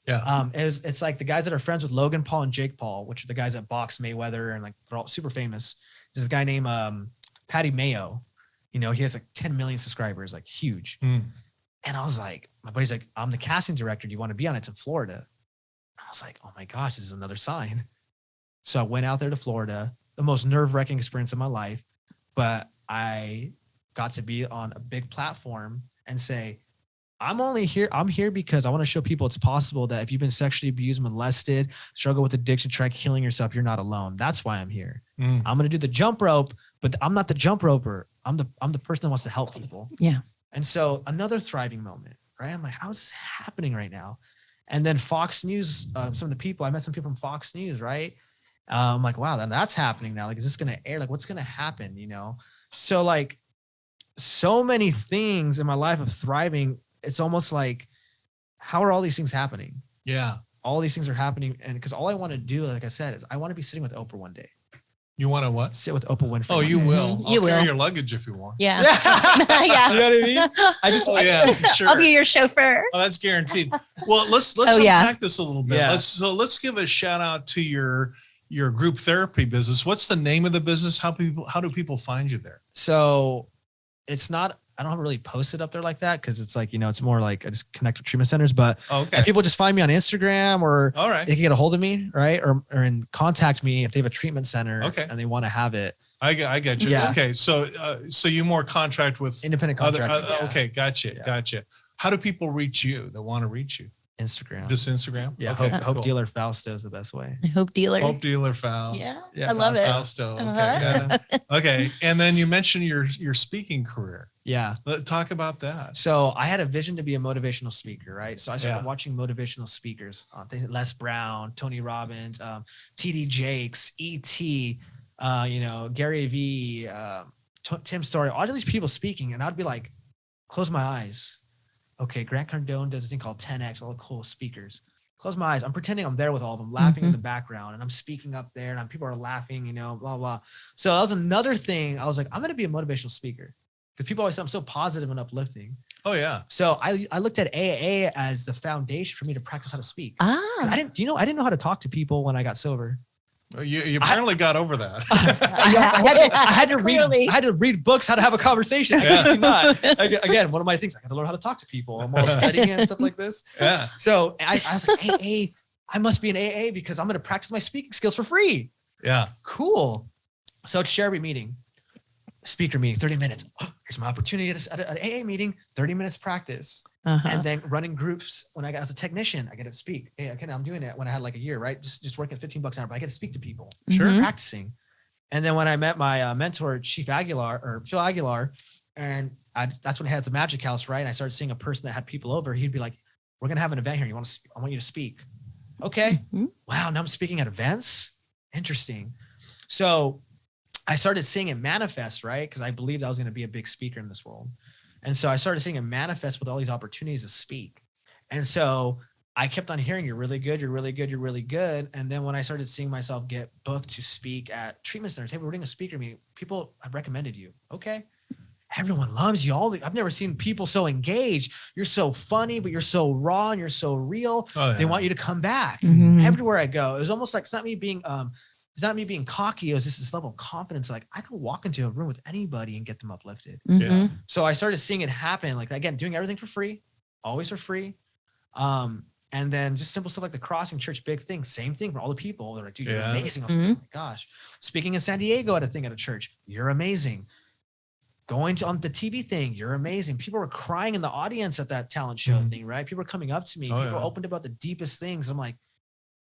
[SPEAKER 3] Yeah. It's like the guys that are friends with Logan Paul and Jake Paul, which are the guys that box Mayweather, and like they're all super famous. There's a guy named Patty Mayo. He has like 10 million subscribers, like huge. And I was like, my buddy's like, I'm the casting director. Do you want to be on it? It's in Florida. I was like, oh my gosh, this is another sign. So I went out there to Florida, the most nerve-wracking experience of my life. But I got to be on a big platform and say, I'm here because I want to show people it's possible that if you've been sexually abused, molested, struggle with addiction, try killing yourself, you're not alone. That's why I'm here. I'm going to do the jump rope, but I'm not the jump roper. I'm the person that wants to help people.
[SPEAKER 2] Yeah. And
[SPEAKER 3] so another thriving moment, right? I'm like, how is this happening right now? And then Fox News, I met some people from Fox News, right? I'm like, wow, that's happening now. Like, is this going to air? Like, what's going to happen? So like so many things in my life of thriving. It's almost like, how are all these things happening? Yeah. All these things are happening. And because all I want to do, like I said, is I want to be sitting with Oprah one day. You want to what? Sit with Oprah Winfrey. Oh, you will. I'll carry your luggage if you want. Yeah. Yeah. You know what I mean? I just, sure.
[SPEAKER 2] I'll be your chauffeur.
[SPEAKER 1] Oh, that's guaranteed. Well, let's unpack this a little bit. Yeah. Let's give a shout out to your your group therapy business. What's the name of the business? How do people find you there?
[SPEAKER 3] So it's not, I don't really post it up there like that because it's like, it's more like I just connect with treatment centers. But if people just find me on Instagram or
[SPEAKER 1] all right,
[SPEAKER 3] they can get a hold of me, right? Or contact me if they have a treatment center and they want to have it.
[SPEAKER 1] I get you.
[SPEAKER 3] Yeah.
[SPEAKER 1] Okay. So you more contract with
[SPEAKER 3] independent contractors.
[SPEAKER 1] Okay. Gotcha. How do people reach you that want to reach you?
[SPEAKER 3] Instagram.
[SPEAKER 1] Just Instagram?
[SPEAKER 3] Yeah.
[SPEAKER 1] Okay,
[SPEAKER 3] Hope
[SPEAKER 1] cool.
[SPEAKER 3] Dealer Fausto is the best way.
[SPEAKER 2] Hope Dealer.
[SPEAKER 1] Hope Dealer Fausto.
[SPEAKER 2] Yeah. I love it.
[SPEAKER 1] Fausto. Okay. Okay. And then you mentioned your speaking career.
[SPEAKER 3] Yeah.
[SPEAKER 1] Let's talk about that.
[SPEAKER 3] So I had a vision to be a motivational speaker, right? So I started watching motivational speakers, Les Brown, Tony Robbins, TD Jakes, E.T., Gary Vee, Tim Story, all of these people speaking. And I'd be like, close my eyes. Okay, Grant Cardone does this thing called 10X, all the cool speakers. Close my eyes. I'm pretending I'm there with all of them, laughing in the background, and I'm speaking up there, and people are laughing, blah, blah. So that was another thing. I was like, I'm going to be a motivational speaker because people always say I'm so positive and uplifting.
[SPEAKER 1] Oh, yeah.
[SPEAKER 3] So I looked at AA as the foundation for me to practice how to speak. I didn't know how to talk to people when I got sober.
[SPEAKER 1] You apparently got over that.
[SPEAKER 3] I had to read books how to have a conversation. Again, one of my things, I got to learn how to talk to people. I'm all studying and stuff like this.
[SPEAKER 1] Yeah.
[SPEAKER 3] So I was like, AA, I must be an AA because I'm going to practice my speaking skills for free.
[SPEAKER 1] Yeah.
[SPEAKER 3] Cool. So it's share every meeting, speaker meeting, 30 minutes. Here's my opportunity at an AA meeting, 30 minutes practice. And then running groups when I got as a technician, I get to speak. Hey, okay, I'm doing it when I had like a year, right? Just working at $15 an hour, but I get to speak to people. Practicing. And then when I met my mentor, Phil Aguilar, and that's when I had the Magic House, right? And I started seeing a person that had people over. He'd be like, "We're gonna have an event here. I want you to speak." Okay. Wow. Now I'm speaking at events. Interesting. So I started seeing it manifest, right? Because I believed I was going to be a big speaker in this world. And so I started seeing it manifest with all these opportunities to speak. And so I kept on hearing, you're really good, you're really good, you're really good. And then when I started seeing myself get booked to speak at treatment centers, hey, we're doing a speaker meeting. People have recommended you. Okay. Everyone loves you. I've never seen people so engaged. You're so funny, but you're so raw and you're so real. They want you to come back. Everywhere I go. It was almost like it's not me being cocky. It was just this level of confidence. Like I could walk into a room with anybody and get them uplifted.
[SPEAKER 1] Yeah.
[SPEAKER 3] So I started seeing it happen. Like again, doing everything for free, always for free. And then just simple stuff like the Crossing Church, big thing, same thing for all the people. They're like, dude, you're amazing. Oh my gosh. Speaking in San Diego at a church, you're amazing. Going on the TV thing, you're amazing. People were crying in the audience at that talent show thing, right? People were coming up to me. People opened about the deepest things. I'm like,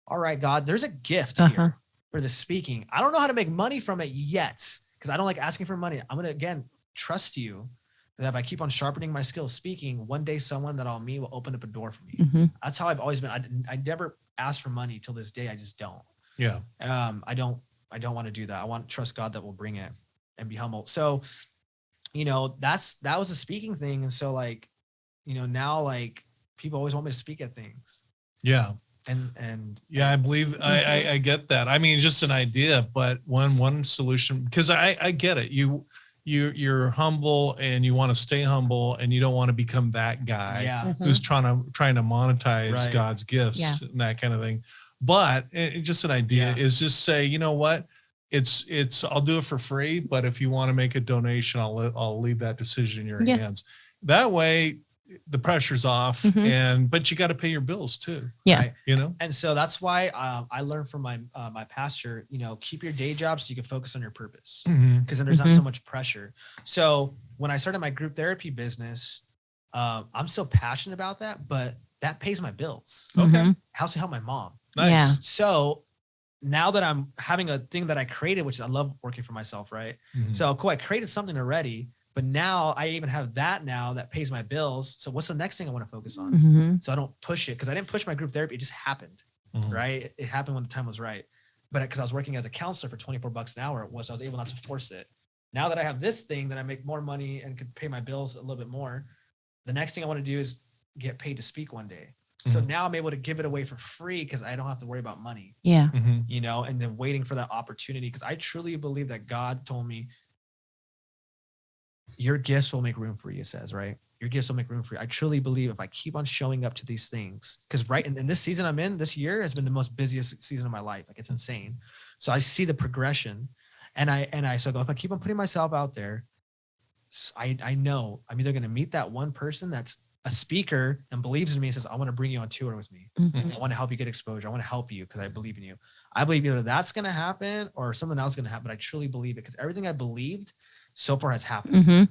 [SPEAKER 3] all right, God, there's a gift here for the speaking. I don't know how to make money from it yet because I don't like asking for money. I'm going to, again, trust you that if I keep on sharpening my skills speaking, one day someone that I'll meet will open up a door for me. That's how I've always been. I never ask for money till this day. I just don't.
[SPEAKER 1] Yeah.
[SPEAKER 3] I don't want to do that. I want to trust God that will bring it and be humble. So, that was a speaking thing. And so now like people always want me to speak at things.
[SPEAKER 1] Yeah.
[SPEAKER 3] And
[SPEAKER 1] yeah, I believe I get that. I mean, just an idea, but one solution, because I get it. You're humble and you want to stay humble and you don't want to become that guy who's trying to monetize God's gifts and that kind of thing. But just an idea is just say, you know what? It's I'll do it for free, but if you want to make a donation, I'll leave that decision in your hands. That way the pressure's off but you got to pay your bills too.
[SPEAKER 2] Yeah.
[SPEAKER 1] Right?
[SPEAKER 3] And so that's why I learned from my pastor, keep your day job so you can focus on your purpose because then there's not so much pressure. So when I started my group therapy business, I'm so passionate about that, but that pays my bills.
[SPEAKER 1] Okay.
[SPEAKER 3] I also help my mom.
[SPEAKER 1] Nice.
[SPEAKER 2] Yeah.
[SPEAKER 3] So now that I'm having a thing that I created, which I love working for myself, right? So cool, I created something already, but now I even have that now that pays my bills. So what's the next thing I want to focus on? So I don't push it because I didn't push my group therapy. It just happened, right? It happened when the time was right. But because I was working as a counselor for $24 an hour, I was able not to force it. Now that I have this thing that I make more money and could pay my bills a little bit more, the next thing I want to do is get paid to speak one day. So now I'm able to give it away for free because I don't have to worry about money.
[SPEAKER 2] Yeah.
[SPEAKER 3] And then waiting for that opportunity. Because I truly believe that God told me, your gifts will make room for you, it says, right? Your gifts will make room for you. I truly believe if I keep on showing up to these things, because right in this season I'm in, this year has been the most busiest season of my life. Like it's insane. So I see the progression, and I so if I keep on putting myself out there, I know I'm either going to meet that one person that's a speaker and believes in me and says, I want to bring you on tour with me.
[SPEAKER 2] Mhm.
[SPEAKER 3] I want to help you get exposure. I want to help you because I believe in you. I believe either that's going to happen or something else is going to happen. But I truly believe it because everything I believed so far has happened,
[SPEAKER 2] Mhm.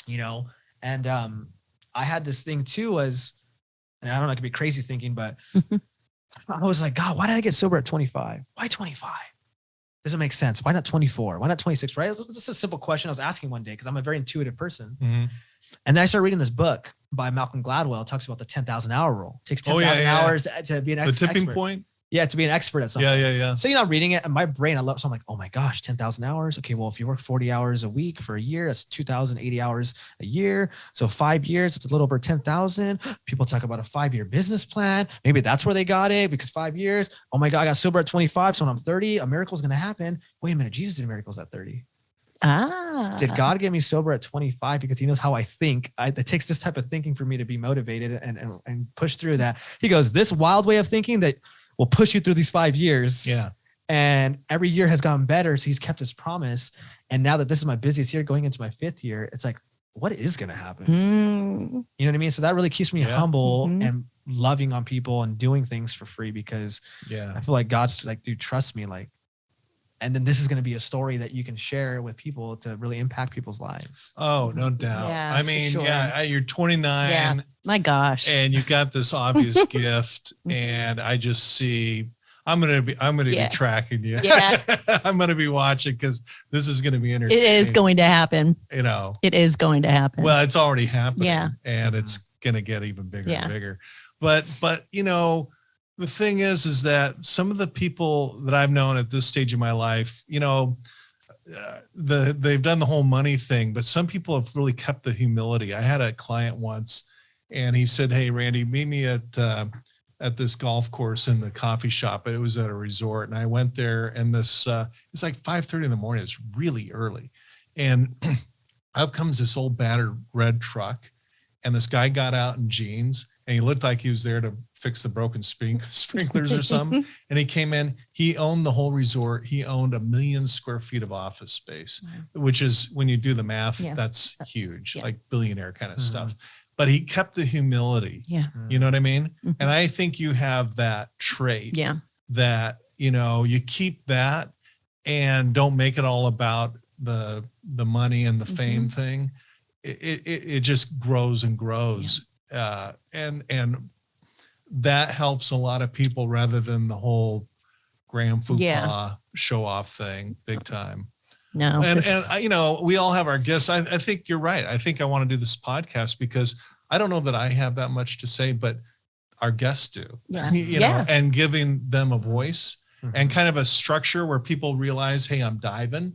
[SPEAKER 3] you know? And I had this thing too was, and I don't know, it could be crazy thinking, but I was like, God, why did I get sober at 25? Why 25? Doesn't make sense. Why not 24? Why not 26? Right? It was just a simple question I was asking one day because I'm a very intuitive person.
[SPEAKER 1] Mhm.
[SPEAKER 3] And then I started reading this book by Malcolm Gladwell. It talks about the 10,000 hour rule. It takes 10,000 hours to be an
[SPEAKER 1] The tipping
[SPEAKER 3] expert.
[SPEAKER 1] point.
[SPEAKER 3] Yeah, to be an expert at something.
[SPEAKER 1] Yeah.
[SPEAKER 3] So, I'm reading it and my brain, so I'm like, oh my gosh, 10,000 hours. Okay, well, if you work 40 hours a week for a year, that's 2,080 hours a year. So 5 years, it's a little over 10,000. People talk about a 5-year business plan. Maybe that's where they got it because 5 years. Oh my God, I got sober at 25. So when I'm 30, a miracle is going to happen. Wait a minute, Jesus did miracles at 30. Did God get me sober at 25 because he knows how I think? It takes this type of thinking for me to be motivated and push through that. He goes, this wild way of thinking that will push you through these 5 years.
[SPEAKER 1] Yeah.
[SPEAKER 3] And every year has gotten better. So he's kept his promise. And now that this is my busiest year going into my 5th year, it's like, what is going to happen? You know what I mean? So that really keeps me humble and loving on people and doing things for free because I feel like God's like, dude, trust me. Like, and then this is going to be a story that you can share with people to really impact people's lives.
[SPEAKER 1] Oh, no doubt.
[SPEAKER 2] Yeah,
[SPEAKER 1] I
[SPEAKER 2] for
[SPEAKER 1] mean,
[SPEAKER 2] sure.
[SPEAKER 1] You're 29.
[SPEAKER 2] Yeah. My gosh.
[SPEAKER 1] And you've got this obvious gift. And I just see, I'm going to be tracking you.
[SPEAKER 2] Yeah.
[SPEAKER 1] I'm going to be watching because this is going to be entertaining.
[SPEAKER 2] It is going to happen.
[SPEAKER 1] You know,
[SPEAKER 2] It is going to happen.
[SPEAKER 1] well, it's already happening.
[SPEAKER 2] Yeah.
[SPEAKER 1] And it's going to get even bigger
[SPEAKER 2] Yeah.
[SPEAKER 1] and bigger. But, the thing is that some of the people that I've known at this stage of my life, they've done the whole money thing, but some people have really kept the humility. I had a client once and he said, hey, Randy, meet me at this golf course in the coffee shop. It was at a resort. And I went there and it's like 5:30 in the morning. It's really early. And up comes this old battered red truck. And this guy got out in jeans and he looked like he was there to fix the broken sprinklers or something. And he came in, he owned the whole resort. He owned 1 million square feet of office space, which is, when you do the math, that's huge, like billionaire kind of stuff. But he kept the humility.
[SPEAKER 2] Yeah.
[SPEAKER 1] You know what I mean? And I think you have that trait that, you keep that and don't make it all about the money and the fame thing. It just grows and grows. And that helps a lot of people rather than the whole Graham Fuqua show off thing, big time.
[SPEAKER 2] No.
[SPEAKER 1] And we all have our gifts. I think you're right. I think I want to do this podcast because I don't know that I have that much to say, but our guests do, and giving them a voice and kind of a structure where people realize, hey, I'm diving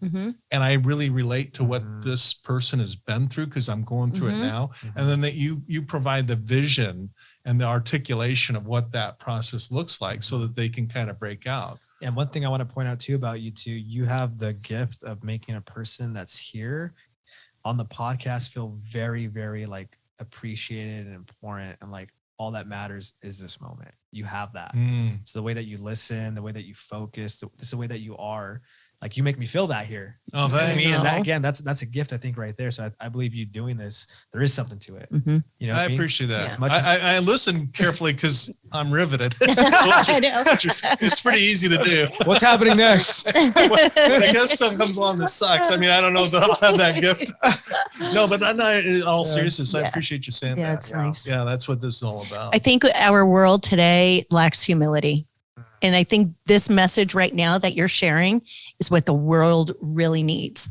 [SPEAKER 1] and I really relate to what this person has been through because I'm going through it now. And then that you provide the vision and the articulation of what that process looks like so that they can kind of break out.
[SPEAKER 3] And one thing I want to point out too about you two, you have the gift of making a person that's here on the podcast feel very, very like appreciated and important. And like all that matters is this moment. You have that. So the way that you listen, the way that you focus, the way that you are, like you make me feel that here.
[SPEAKER 1] Oh, thanks.
[SPEAKER 3] I mean, that, again, that's a gift, I think, right there. So I believe you doing this, there is something to it. You know,
[SPEAKER 1] I appreciate that.
[SPEAKER 3] As much as
[SPEAKER 1] I listen carefully because I'm riveted.
[SPEAKER 2] I know.
[SPEAKER 1] It's pretty easy to do.
[SPEAKER 3] what's happening next?
[SPEAKER 1] I guess something comes along that sucks. I mean, I don't know that I'll have that gift. No, but in all seriousness, I appreciate you saying that.
[SPEAKER 2] Yeah, it's nice.
[SPEAKER 1] Yeah, that's what this is all about.
[SPEAKER 2] I think our world today lacks humility. And I think this message right now that you're sharing is what the world really needs.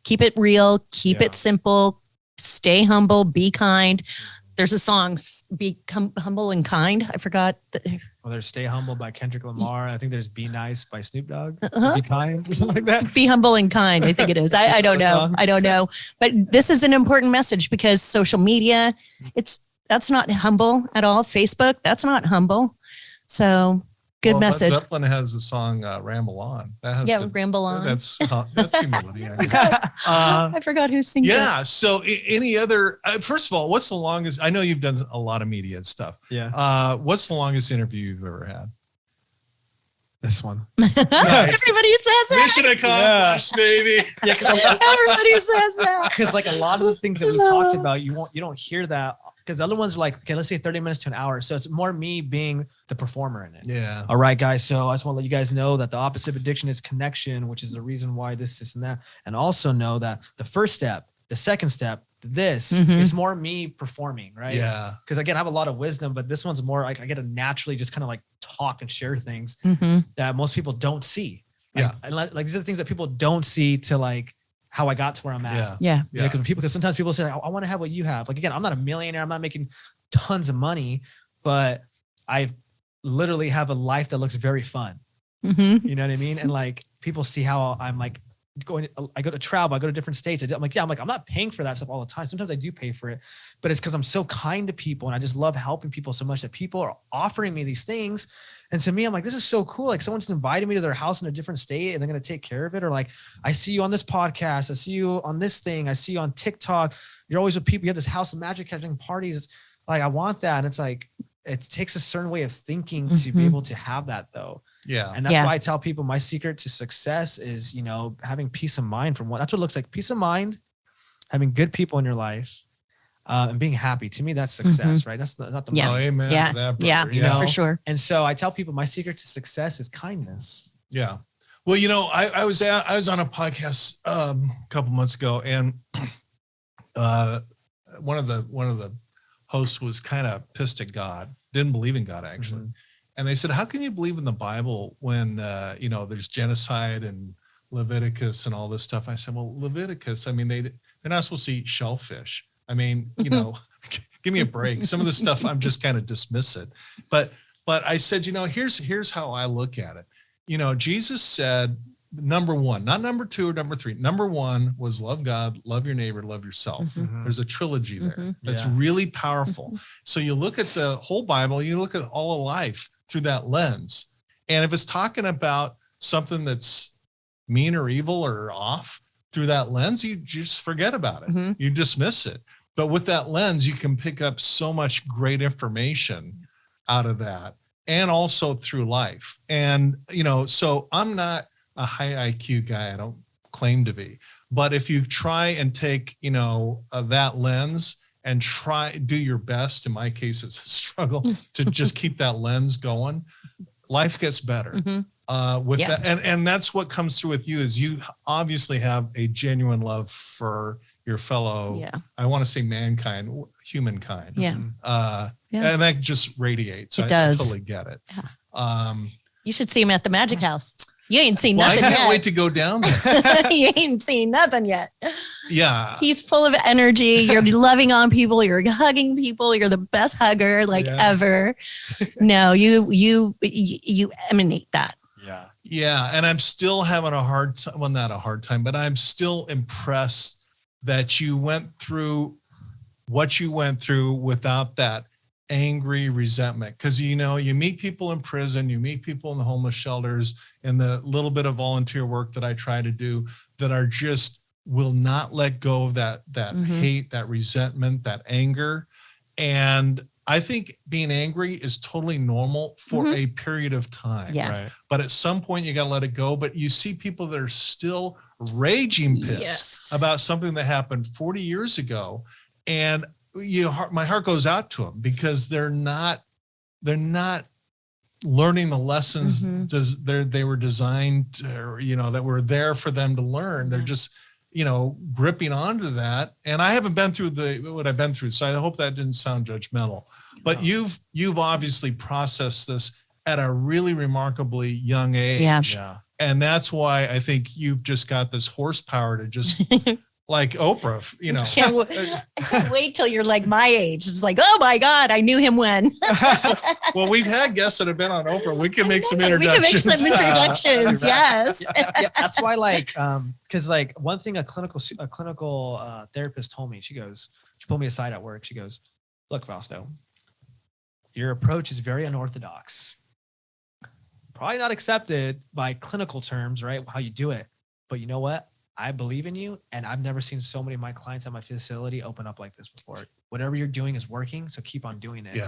[SPEAKER 2] Keep it real, keep it simple, stay humble, be kind. There's a song, Become Humble and Kind. I forgot.
[SPEAKER 3] Well, there's Stay Humble by Kendrick Lamar. I think there's Be Nice by Snoop Dogg. Be Kind or something like that.
[SPEAKER 2] Be humble and kind, I think it is. I don't know. I don't know. But this is an important message because social media, that's not humble at all. Facebook, that's not humble. So good message.
[SPEAKER 1] Led Zeppelin has a song, Ramble On. That has
[SPEAKER 2] Ramble On.
[SPEAKER 1] That's humility.
[SPEAKER 2] I forgot who sings it.
[SPEAKER 1] Yeah. So any other, first of all, what's the longest, I know you've done a lot of media stuff.
[SPEAKER 3] Yeah.
[SPEAKER 1] What's the longest interview you've ever had?
[SPEAKER 3] This one.
[SPEAKER 2] Everybody says that.
[SPEAKER 1] Mission accomplished, baby.
[SPEAKER 2] Everybody says that.
[SPEAKER 3] Because like a lot of the things that we talked about, you don't hear that, because the other ones are like, okay, let's say 30 minutes to an hour. So it's more me being the performer in it.
[SPEAKER 1] Yeah.
[SPEAKER 3] All right, guys. So I just want to let you guys know that the opposite of addiction is connection, which is the reason why this, and that. And also know that the first step, the second step, this is more me performing, right?
[SPEAKER 1] Yeah.
[SPEAKER 3] Because again, I have a lot of wisdom, but this one's more like I get to naturally just kind of like talk and share things that most people don't see. Like, like these are the things that people don't see to like how I got to where I'm at.
[SPEAKER 2] Yeah.
[SPEAKER 3] Because sometimes people say, I want to have what you have. Like, again, I'm not a millionaire. I'm not making tons of money, but I literally have a life that looks very fun. You know what I mean? And like people see how I'm like I go to travel, I go to different states. I'm like, I'm not paying for that stuff all the time. Sometimes I do pay for it, but it's because I'm so kind to people and I just love helping people so much that people are offering me these things. And to me, I'm like, this is so cool. Like someone just invited me to their house in a different state and they're going to take care of it. Or like, I see you on this podcast. I see you on this thing. I see you on TikTok. You're always with people. You have this house of magic having parties. Like, I want that. And it's like, it takes a certain way of thinking to be able to have that though.
[SPEAKER 1] Yeah.
[SPEAKER 3] And that's why I tell people my secret to success is, having peace of mind from that's what it looks like. Peace of mind, having good people in your life, and being happy. To me, that's success, right? That's not the
[SPEAKER 1] Oh, amen to that, brother,
[SPEAKER 2] for sure.
[SPEAKER 3] And so I tell people my secret to success is kindness.
[SPEAKER 1] Yeah. Well, I was on a podcast a couple months ago, and one of the hosts was kind of pissed at God, didn't believe in God actually. And they said, how can you believe in the Bible when, there's genocide and Leviticus and all this stuff? I said, well, Leviticus, I mean, they're not supposed to eat shellfish. I mean, give me a break. Some of the stuff I'm just kind of dismiss it. But I said, here's how I look at it. Jesus said, number one, not number two or number three. Number one was love God, love your neighbor, love yourself. There's a trilogy there. That's really powerful. So you look at the whole Bible, you look at all of life through that lens. And if it's talking about something that's mean or evil or off through that lens, you just forget about it. You dismiss it. But with that lens, you can pick up so much great information out of that, and also through life. And, so I'm not a high IQ guy. I don't claim to be. But if you try and take, that lens and do your best, in my case, it's a struggle to just keep that lens going, life gets better. With that. And that's what comes through with you, is you obviously have a genuine love for your fellow, I want to say mankind, humankind. And that just radiates.
[SPEAKER 2] It does.
[SPEAKER 1] I totally get it.
[SPEAKER 2] You should see him at the Magic House. You ain't seen
[SPEAKER 1] Well,
[SPEAKER 2] nothing
[SPEAKER 1] I
[SPEAKER 2] yet.
[SPEAKER 1] can't wait to go down there.
[SPEAKER 2] You ain't seen nothing yet.
[SPEAKER 1] Yeah.
[SPEAKER 2] He's full of energy. You're loving on people. You're hugging people. You're the best hugger ever. No, you emanate that.
[SPEAKER 1] Yeah. And I'm still having a hard time. Well, not a hard time, but I'm still impressed that you went through what you went through without that angry resentment. Because, you meet people in prison, you meet people in the homeless shelters, and the little bit of volunteer work that I try to do that are just will not let go of that hate, that resentment, that anger. And I think being angry is totally normal for a period of time.
[SPEAKER 3] Right.
[SPEAKER 1] But at some point you got to let it go. But you see people that are still raging pissed about something that happened 40 years ago. And my heart goes out to them, because they're not learning the lessons they were designed to, that were there for them to learn. They're just, gripping onto that. And I haven't been through what I've been through. So I hope that didn't sound judgmental, but you've obviously processed this at a really remarkably young age. And that's why I think you've just got this horsepower to just like Oprah,
[SPEAKER 2] Can't wait till you're like my age. It's like, oh my God, I knew him when.
[SPEAKER 1] Well, we've had guests that have been on Oprah. We can make some introductions.
[SPEAKER 2] We can make some introductions. Yes.
[SPEAKER 3] That's why, because one thing a clinical therapist told me, she pulled me aside at work. She goes, look, Fausto, your approach is very unorthodox. Probably not accepted by clinical terms, right? How you do it. But you know what? I believe in you, and I've never seen so many of my clients at my facility open up like this before. Whatever you're doing is working, so keep on doing it.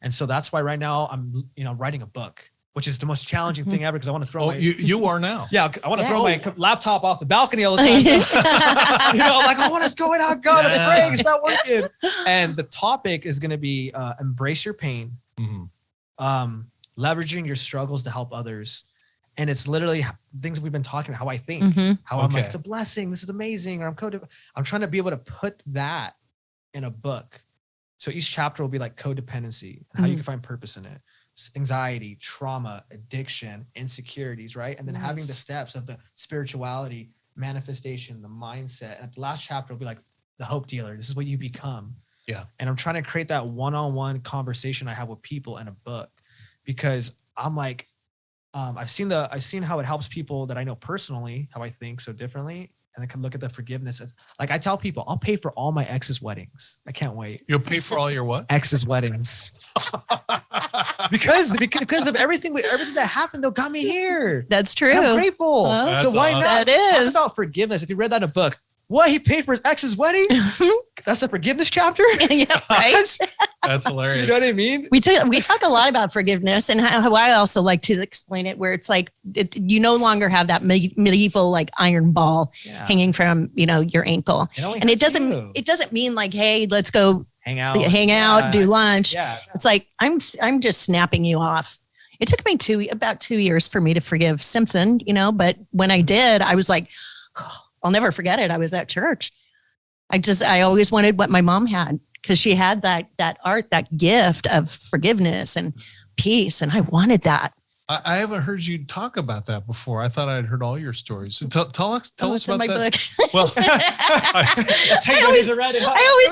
[SPEAKER 3] And so that's why right now I'm, writing a book. which is the most challenging thing ever because I want to throw
[SPEAKER 1] Oh,
[SPEAKER 3] my
[SPEAKER 1] you are now.
[SPEAKER 3] yeah, I want to
[SPEAKER 2] Yeah.
[SPEAKER 3] throw my laptop off the balcony all the time. You know, I'm like, oh, what is going on? God, I'm praying, it's not working. And the topic is going to be embrace your pain,
[SPEAKER 1] Mhm.
[SPEAKER 3] leveraging your struggles to help others. And it's literally things we've been talking, how I think,
[SPEAKER 2] Mhm.
[SPEAKER 3] how I'm like,
[SPEAKER 1] Okay.
[SPEAKER 3] it's a blessing, this is amazing, or I'm trying to be able to put that in a book. So each chapter will be like codependency, how you can find purpose in it, anxiety, trauma, addiction, insecurities, right? And then having the steps of the spirituality, manifestation, the mindset. And the last chapter will be like the hope dealer. This is what you become.
[SPEAKER 1] Yeah.
[SPEAKER 3] And I'm trying to create that one-on-one conversation I have with people in a book because I'm like, I've seen how it helps people that I know personally, how I think so differently. And I can look at the forgiveness. Like I tell people, I'll pay for all my ex's weddings. I can't wait.
[SPEAKER 1] You'll pay for all your what?
[SPEAKER 3] Ex's weddings. because of everything that happened, though, got me here.
[SPEAKER 2] That's true.
[SPEAKER 3] And I'm grateful.
[SPEAKER 2] Well,
[SPEAKER 3] so why
[SPEAKER 1] awesome.
[SPEAKER 3] not?
[SPEAKER 2] That
[SPEAKER 3] Talk
[SPEAKER 2] is.
[SPEAKER 3] about forgiveness. If you read that in a book, what, he paid for his ex's wedding? That's the forgiveness chapter.
[SPEAKER 2] Yeah, right.
[SPEAKER 1] That's hilarious.
[SPEAKER 3] You know what I mean?
[SPEAKER 2] We talk a lot about forgiveness and how I also like to explain it, where it's like you no longer have that medieval like iron ball
[SPEAKER 3] Yeah.
[SPEAKER 2] hanging from your ankle,
[SPEAKER 3] only
[SPEAKER 2] and it
[SPEAKER 3] has
[SPEAKER 2] doesn't
[SPEAKER 3] you.
[SPEAKER 2] mean like, hey, let's go
[SPEAKER 3] hang out,
[SPEAKER 2] hang out, do lunch.
[SPEAKER 3] Yeah.
[SPEAKER 2] It's like I'm just snapping you off. It took me about 2 years for me to forgive Simpson, but when I did, I was like, oh, I'll never forget it. I was at church. I always wanted what my mom had because she had that art, that gift of forgiveness and peace, and I wanted that.
[SPEAKER 1] I haven't heard you talk about that before. I thought I'd heard all your stories. So tell us
[SPEAKER 2] It's in
[SPEAKER 1] about
[SPEAKER 2] my
[SPEAKER 1] that.
[SPEAKER 2] book.
[SPEAKER 1] Well,
[SPEAKER 2] I always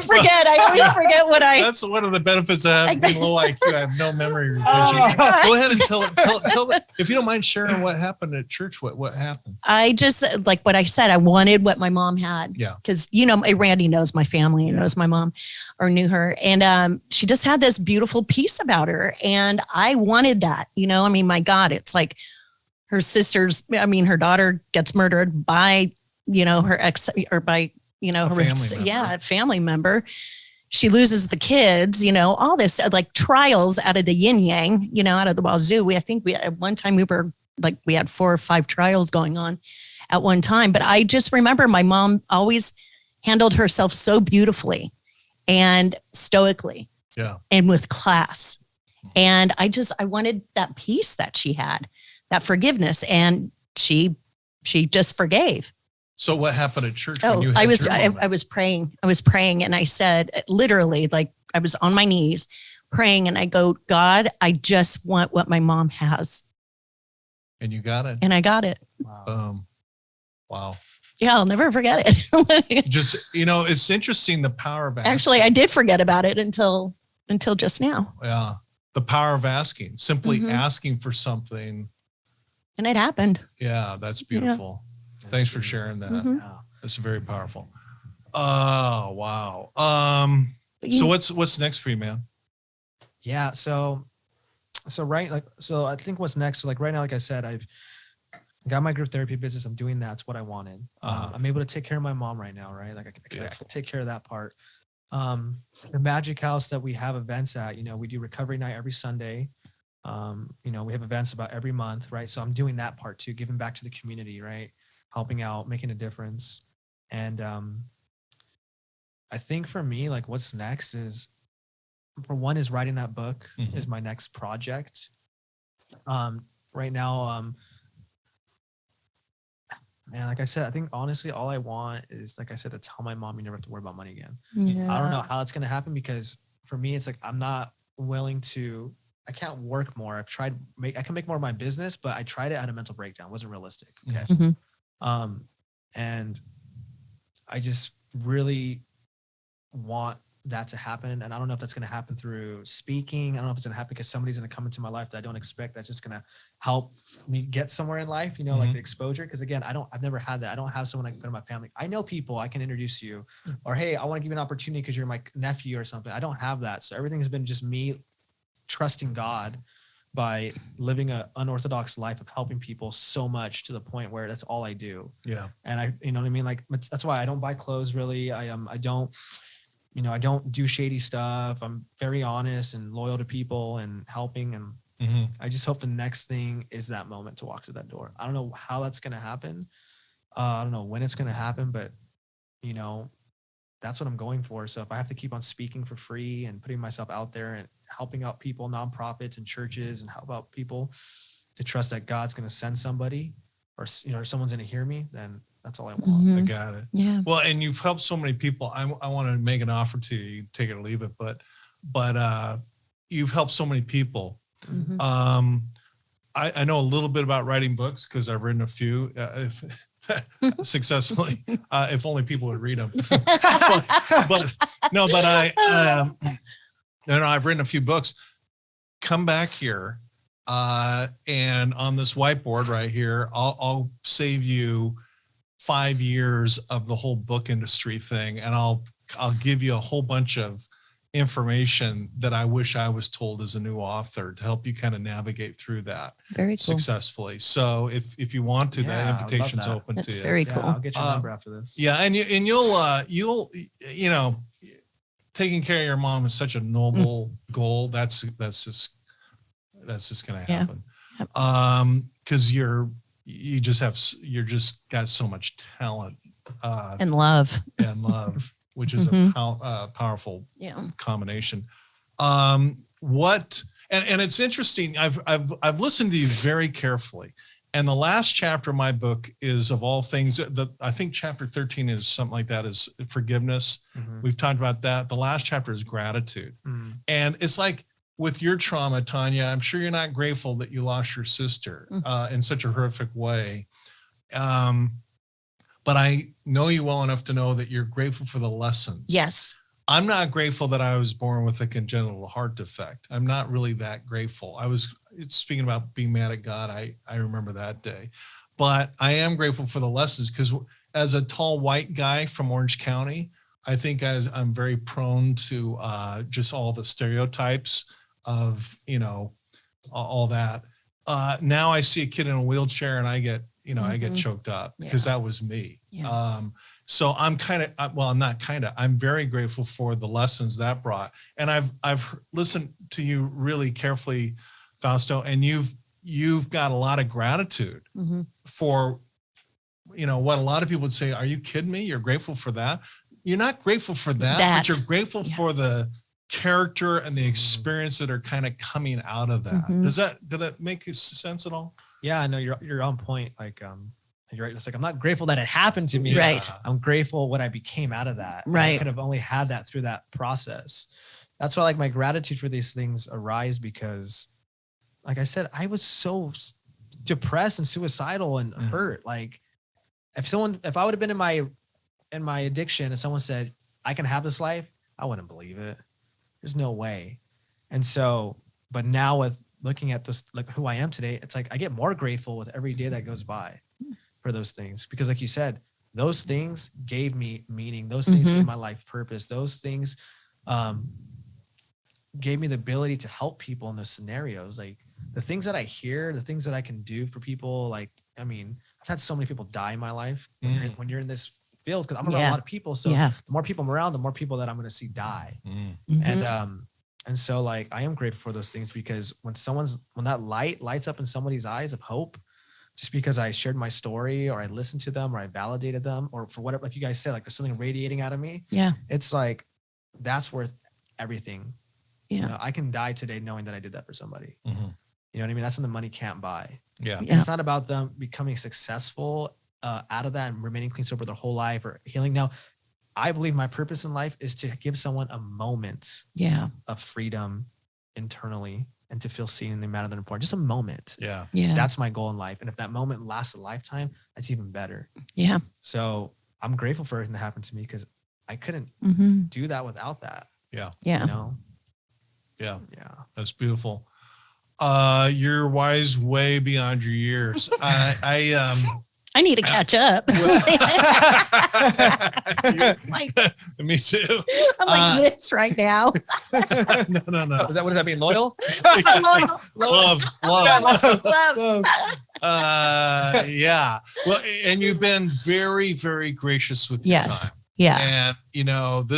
[SPEAKER 2] forget what I.
[SPEAKER 1] that's one of the benefits of having low IQ. I have no memory retention.
[SPEAKER 3] Oh.
[SPEAKER 1] Go ahead and tell if you don't mind sharing what happened at church. What happened?
[SPEAKER 2] I just, like what I said, I wanted what my mom had.
[SPEAKER 1] Yeah.
[SPEAKER 2] Because, Randy knows my family and knows my mom or knew her. And she just had this beautiful peace about her. And I wanted that, my God, it's like her her daughter gets murdered by, her ex or by, a family member. She loses the kids, all this like trials out of the yin yang, out of the wazoo. At one time we had 4 or 5 trials going on at one time. But I just remember my mom always handled herself so beautifully and stoically.
[SPEAKER 1] Yeah.
[SPEAKER 2] And with class. And I wanted that peace that she had, that forgiveness. And she just forgave.
[SPEAKER 1] So what happened at church? When you had
[SPEAKER 2] I was
[SPEAKER 1] your moment?
[SPEAKER 2] I was praying and I said, literally, like I was on my knees praying and I go, God, I just want what my mom has.
[SPEAKER 1] And you got it.
[SPEAKER 2] And I got it.
[SPEAKER 1] Wow.
[SPEAKER 2] Yeah, I'll never forget it.
[SPEAKER 1] Just, it's interesting, the power of asking.
[SPEAKER 2] Actually, I did forget about it until just now.
[SPEAKER 1] Yeah. The power of asking, simply
[SPEAKER 2] Mhm.
[SPEAKER 1] asking for something.
[SPEAKER 2] And it happened.
[SPEAKER 1] Yeah, that's beautiful. Thanks for sharing that.
[SPEAKER 2] Mhm.
[SPEAKER 3] Yeah.
[SPEAKER 1] That's very powerful. Oh, wow.
[SPEAKER 2] But
[SPEAKER 1] So what's next for you, man?
[SPEAKER 3] Yeah. So I think what's next. So like right now, like I said, I've got my group therapy business. I'm doing that. It's what I wanted. I'm able to take care of my mom right now, right? Like I can take care of that part. The Magic House that we have events at, we do recovery night every Sunday. We have events about every month, right? So I'm doing that part too, giving back to the community, right? Helping out, making a difference. And I think for me, like what's next is, for one, is writing that book is my next project. Right now, man, like I said, I think honestly, all I want is, like I said, to tell my mom you never have to worry about money again.
[SPEAKER 2] Yeah.
[SPEAKER 3] I don't know how it's going to happen because for me, it's like, I'm not willing to, I can't work more. I can make more of my business, but I tried it at a mental breakdown. It wasn't realistic. Okay.
[SPEAKER 2] Mhm.
[SPEAKER 3] And I just really want that to happen. And I don't know if that's going to happen through speaking. I don't know if it's going to happen because somebody's going to come into my life that I don't expect. That's just going to help me get somewhere in life, like the exposure. Cause again, I've never had that. I don't have someone I can go to my family. I know people I can introduce you, or, hey, I want to give you an opportunity cause you're my nephew or something. I don't have that. So everything's been just me trusting God by living an unorthodox life of helping people so much to the point where that's all I do.
[SPEAKER 1] Yeah.
[SPEAKER 3] And I, you know what I mean? Like, that's why I don't buy clothes really. I don't do shady stuff. I'm very honest and loyal to people and helping. And
[SPEAKER 1] Mhm.
[SPEAKER 3] I just hope the next thing is that moment to walk through that door. I don't know how that's going to happen. I don't know when it's going to happen, but you know, that's what I'm going for. So if I have to keep on speaking for free and putting myself out there and helping out people, nonprofits and churches, and help out people to trust that God's going to send somebody, or, you know, or someone's going to hear me, then that's all I want.
[SPEAKER 1] I
[SPEAKER 2] Mhm.
[SPEAKER 1] got it.
[SPEAKER 2] Yeah.
[SPEAKER 1] Well, and you've helped so many people. I want to make an offer to you. You take it or leave it, but you've helped so many people.
[SPEAKER 2] Mhm.
[SPEAKER 1] I know a little bit about writing books because I've written a few successfully. If only people would read them. but I've written a few books. Come back here, and on this whiteboard right here, I'll save you 5 years of the whole book industry thing, and I'll give you a whole bunch of information that I wish I was told as a new author to help you kind of navigate through that
[SPEAKER 2] Very cool.
[SPEAKER 1] successfully. So if you want to,
[SPEAKER 3] Yeah,
[SPEAKER 1] that
[SPEAKER 3] I love
[SPEAKER 1] invitation's
[SPEAKER 3] that.
[SPEAKER 1] open
[SPEAKER 2] That's
[SPEAKER 1] to you.
[SPEAKER 2] very
[SPEAKER 3] Yeah,
[SPEAKER 2] cool.
[SPEAKER 3] I'll get your number after this.
[SPEAKER 1] Yeah, and you'll taking care of your mom is such a noble goal. That's just going to
[SPEAKER 2] Yeah.
[SPEAKER 1] happen.
[SPEAKER 2] Yep.
[SPEAKER 1] Because you're just got so much talent
[SPEAKER 2] And love.
[SPEAKER 1] and love, which is
[SPEAKER 2] Mhm.
[SPEAKER 1] a powerful
[SPEAKER 2] Yeah.
[SPEAKER 1] combination. And it's interesting. I've listened to you very carefully. And the last chapter of my book is, of all things, I think chapter 13 is something like that, is forgiveness.
[SPEAKER 3] Mhm.
[SPEAKER 1] We've talked about that. The last chapter is gratitude.
[SPEAKER 3] Mhm.
[SPEAKER 1] And it's like with your trauma, Tanya, I'm sure you're not grateful that you lost your sister in such a horrific way. But I know you well enough to know that you're grateful for the lessons.
[SPEAKER 2] Yes.
[SPEAKER 1] I'm not grateful that I was born with a congenital heart defect. I'm not really that grateful. Speaking about being mad at God, I remember that day. But I am grateful for the lessons, because as a tall white guy from Orange County, I think I'm very prone to just all the stereotypes of, all that. Now I see a kid in a wheelchair and I get choked up because that was me.
[SPEAKER 2] Yeah.
[SPEAKER 1] So I'm I'm very grateful for the lessons that brought. And I've listened to you really carefully, Fausto, and you've got a lot of gratitude
[SPEAKER 2] Mhm.
[SPEAKER 1] for, what a lot of people would say, are you kidding me? You're grateful for that? You're not grateful for that. But you're grateful for the character and the experience that are kind of coming out of that.
[SPEAKER 2] Mhm.
[SPEAKER 1] Did that make sense at all?
[SPEAKER 3] Yeah, I know you're on point. Like, you're right. It's like, I'm not grateful that it happened to me.
[SPEAKER 2] Right.
[SPEAKER 3] I'm grateful what I became out of that.
[SPEAKER 2] Right.
[SPEAKER 3] I could have only had that through that process. That's why, like, my gratitude for these things arise because, like I said, I was so depressed and suicidal and hurt. Like, if I would have been in my addiction and someone said, I can have this life, I wouldn't believe it. There's no way. And so, but now with looking at this, like who I am today, it's like I get more grateful with every day that goes by for those things. Because like you said, those things gave me meaning. Those things gave my life purpose. Those things gave me the ability to help people in those scenarios. Like the things that I hear, the things that I can do for people. Like, I mean, I've had so many people die in my life when you're in this field, because I'm around a lot of people. So the more people I'm around, the more people that I'm going to see die. And so, like, I am grateful for those things, because when that light lights up in somebody's eyes of hope, just because I shared my story or I listened to them or I validated them, or for whatever, like you guys said, like there's something radiating out of me.
[SPEAKER 2] Yeah.
[SPEAKER 3] It's like, that's worth everything.
[SPEAKER 2] Yeah.
[SPEAKER 3] I can die today knowing that I did that for somebody.
[SPEAKER 1] Mm-hmm.
[SPEAKER 3] You know what I mean? That's something money can't buy.
[SPEAKER 1] Yeah.
[SPEAKER 3] It's not about them becoming successful out of that and remaining clean sober their whole life or healing. Now, I believe my purpose in life is to give someone a moment of freedom internally and to feel seen and they matter, they're important. Just a moment.
[SPEAKER 1] Yeah.
[SPEAKER 3] That's my goal in life. And if that moment lasts a lifetime, that's even better.
[SPEAKER 2] Yeah.
[SPEAKER 3] So I'm grateful for everything that happened to me, because I couldn't do that without that.
[SPEAKER 1] Yeah.
[SPEAKER 2] Yeah.
[SPEAKER 3] You know?
[SPEAKER 1] Yeah.
[SPEAKER 3] Yeah.
[SPEAKER 1] That's beautiful. You're wise way beyond your years.
[SPEAKER 2] I need to catch up. Like,
[SPEAKER 1] me too.
[SPEAKER 2] I'm like this right now.
[SPEAKER 1] No.
[SPEAKER 3] What does that mean? Loyal?
[SPEAKER 1] Love.
[SPEAKER 2] Love.
[SPEAKER 1] Yeah. Well, and you've been very, very gracious with your time.
[SPEAKER 2] Yeah.
[SPEAKER 1] And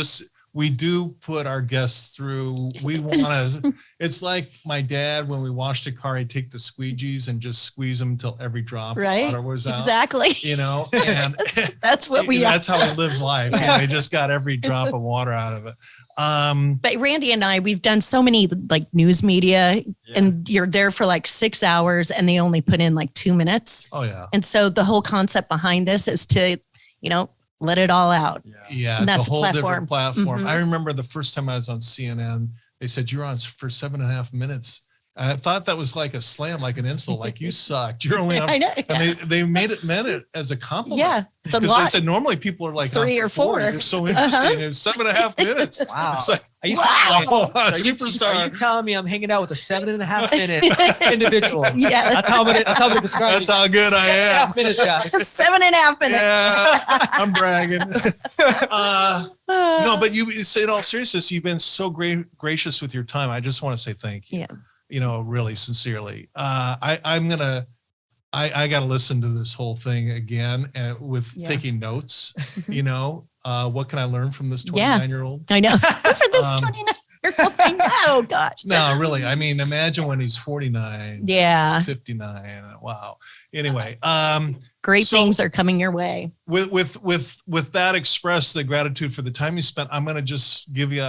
[SPEAKER 1] we do put our guests through. We want to, it's like my dad, when we washed a car, he'd take the squeegees and just squeeze them until every drop of water was out.
[SPEAKER 2] Exactly.
[SPEAKER 1] You know, and
[SPEAKER 2] that's what we
[SPEAKER 1] that's how we live life. Yeah. We just got every drop of water out of it.
[SPEAKER 2] But Randy and I, we've done so many like news media and you're there for like 6 hours and they only put in like 2 minutes.
[SPEAKER 1] Oh yeah.
[SPEAKER 2] And so the whole concept behind this is to, let it all out.
[SPEAKER 1] Yeah.
[SPEAKER 2] And
[SPEAKER 1] it's a whole different platform.
[SPEAKER 2] Mm-hmm.
[SPEAKER 1] I remember the first time I was on CNN, they said, you're on for 7.5 minutes. I thought that was like a slam, like an insult, like you sucked. You're only on.
[SPEAKER 2] I know,
[SPEAKER 1] and they meant it as a compliment.
[SPEAKER 2] Yeah. It's a
[SPEAKER 1] Because
[SPEAKER 2] lot.
[SPEAKER 1] they said normally people are like
[SPEAKER 2] 3 or 4.
[SPEAKER 1] You're so interesting. It was 7.5 minutes.
[SPEAKER 3] Wow.
[SPEAKER 1] It's like,
[SPEAKER 3] Are you
[SPEAKER 1] superstar.
[SPEAKER 3] Are you telling me I'm hanging out with a 7.5 minute individual?
[SPEAKER 2] Yeah.
[SPEAKER 3] That's how I'm to describe
[SPEAKER 1] That's how good I am.
[SPEAKER 3] 7.5 minutes, guys.
[SPEAKER 2] 7.5 minutes.
[SPEAKER 1] Yeah, I'm bragging. No, but you say in all seriousness, you've been so gracious with your time. I just want to say thank you.
[SPEAKER 2] Yeah.
[SPEAKER 1] Really sincerely. I got to listen to this whole thing again with taking notes. What can I learn from this 29-year-old?
[SPEAKER 2] I know. For this 29-year-old, I know. Gosh.
[SPEAKER 1] No, really. I mean, imagine when he's 49.
[SPEAKER 2] Yeah.
[SPEAKER 1] 59. Wow. Anyway,
[SPEAKER 2] great things are coming your way.
[SPEAKER 1] With that express the gratitude for the time you spent, I'm going to just give you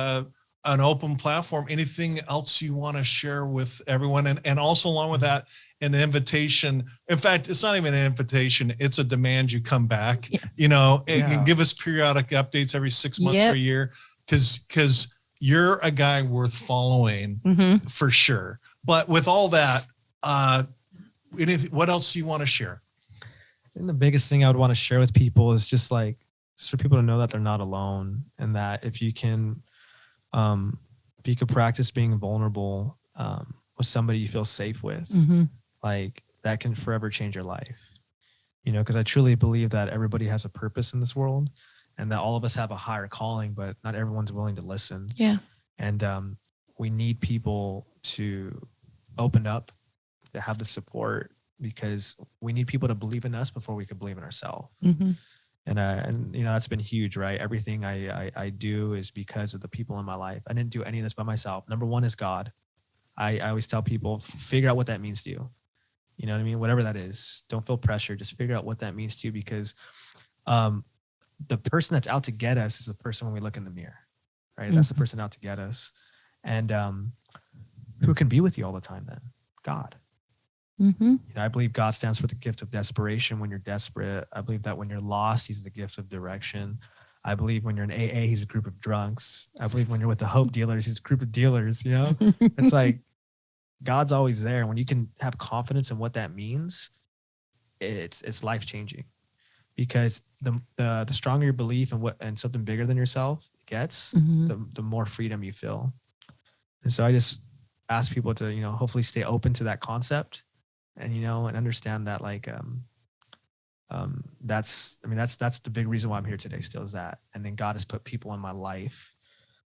[SPEAKER 1] an open platform. Anything else you want to share with everyone? And also along with that, an invitation. In fact, it's not even an invitation. It's a demand you come back, and give us periodic updates every 6 months or a year. Cause you're a guy worth following for sure. But with all that, what else do you want to share?
[SPEAKER 3] I think the biggest thing I would want to share with people is just for people to know that they're not alone, and that if you can practice being vulnerable with somebody you feel safe with, that can forever change your life. Because I truly believe that everybody has a purpose in this world, and that all of us have a higher calling, but not everyone's willing to listen.
[SPEAKER 2] Yeah.
[SPEAKER 3] And we need people to open up, to have the support, because we need people to believe in us before we could believe in ourselves. And that's been huge, right? Everything I do is because of the people in my life. I didn't do any of this by myself. Number one is God. I always tell people, figure out what that means to you. You know what I mean? Whatever that is, don't feel pressure. Just figure out what that means to you, because the person that's out to get us is the person when we look in the mirror, right? That's the person out to get us. And who can be with you all the time then? God. I believe God stands for the gift of desperation when you're desperate. I believe that when you're lost, he's the gift of direction. I believe when you're in AA, he's a group of drunks. I believe when you're with the hope dealers, he's a group of dealers, It's like God's always there. When you can have confidence in what that means, it's life-changing, because the stronger your belief and something bigger than yourself gets, the more freedom you feel. And so I just ask people to, hopefully stay open to that concept. And, and understand that that's the big reason why I'm here today still, is that. And then God has put people in my life.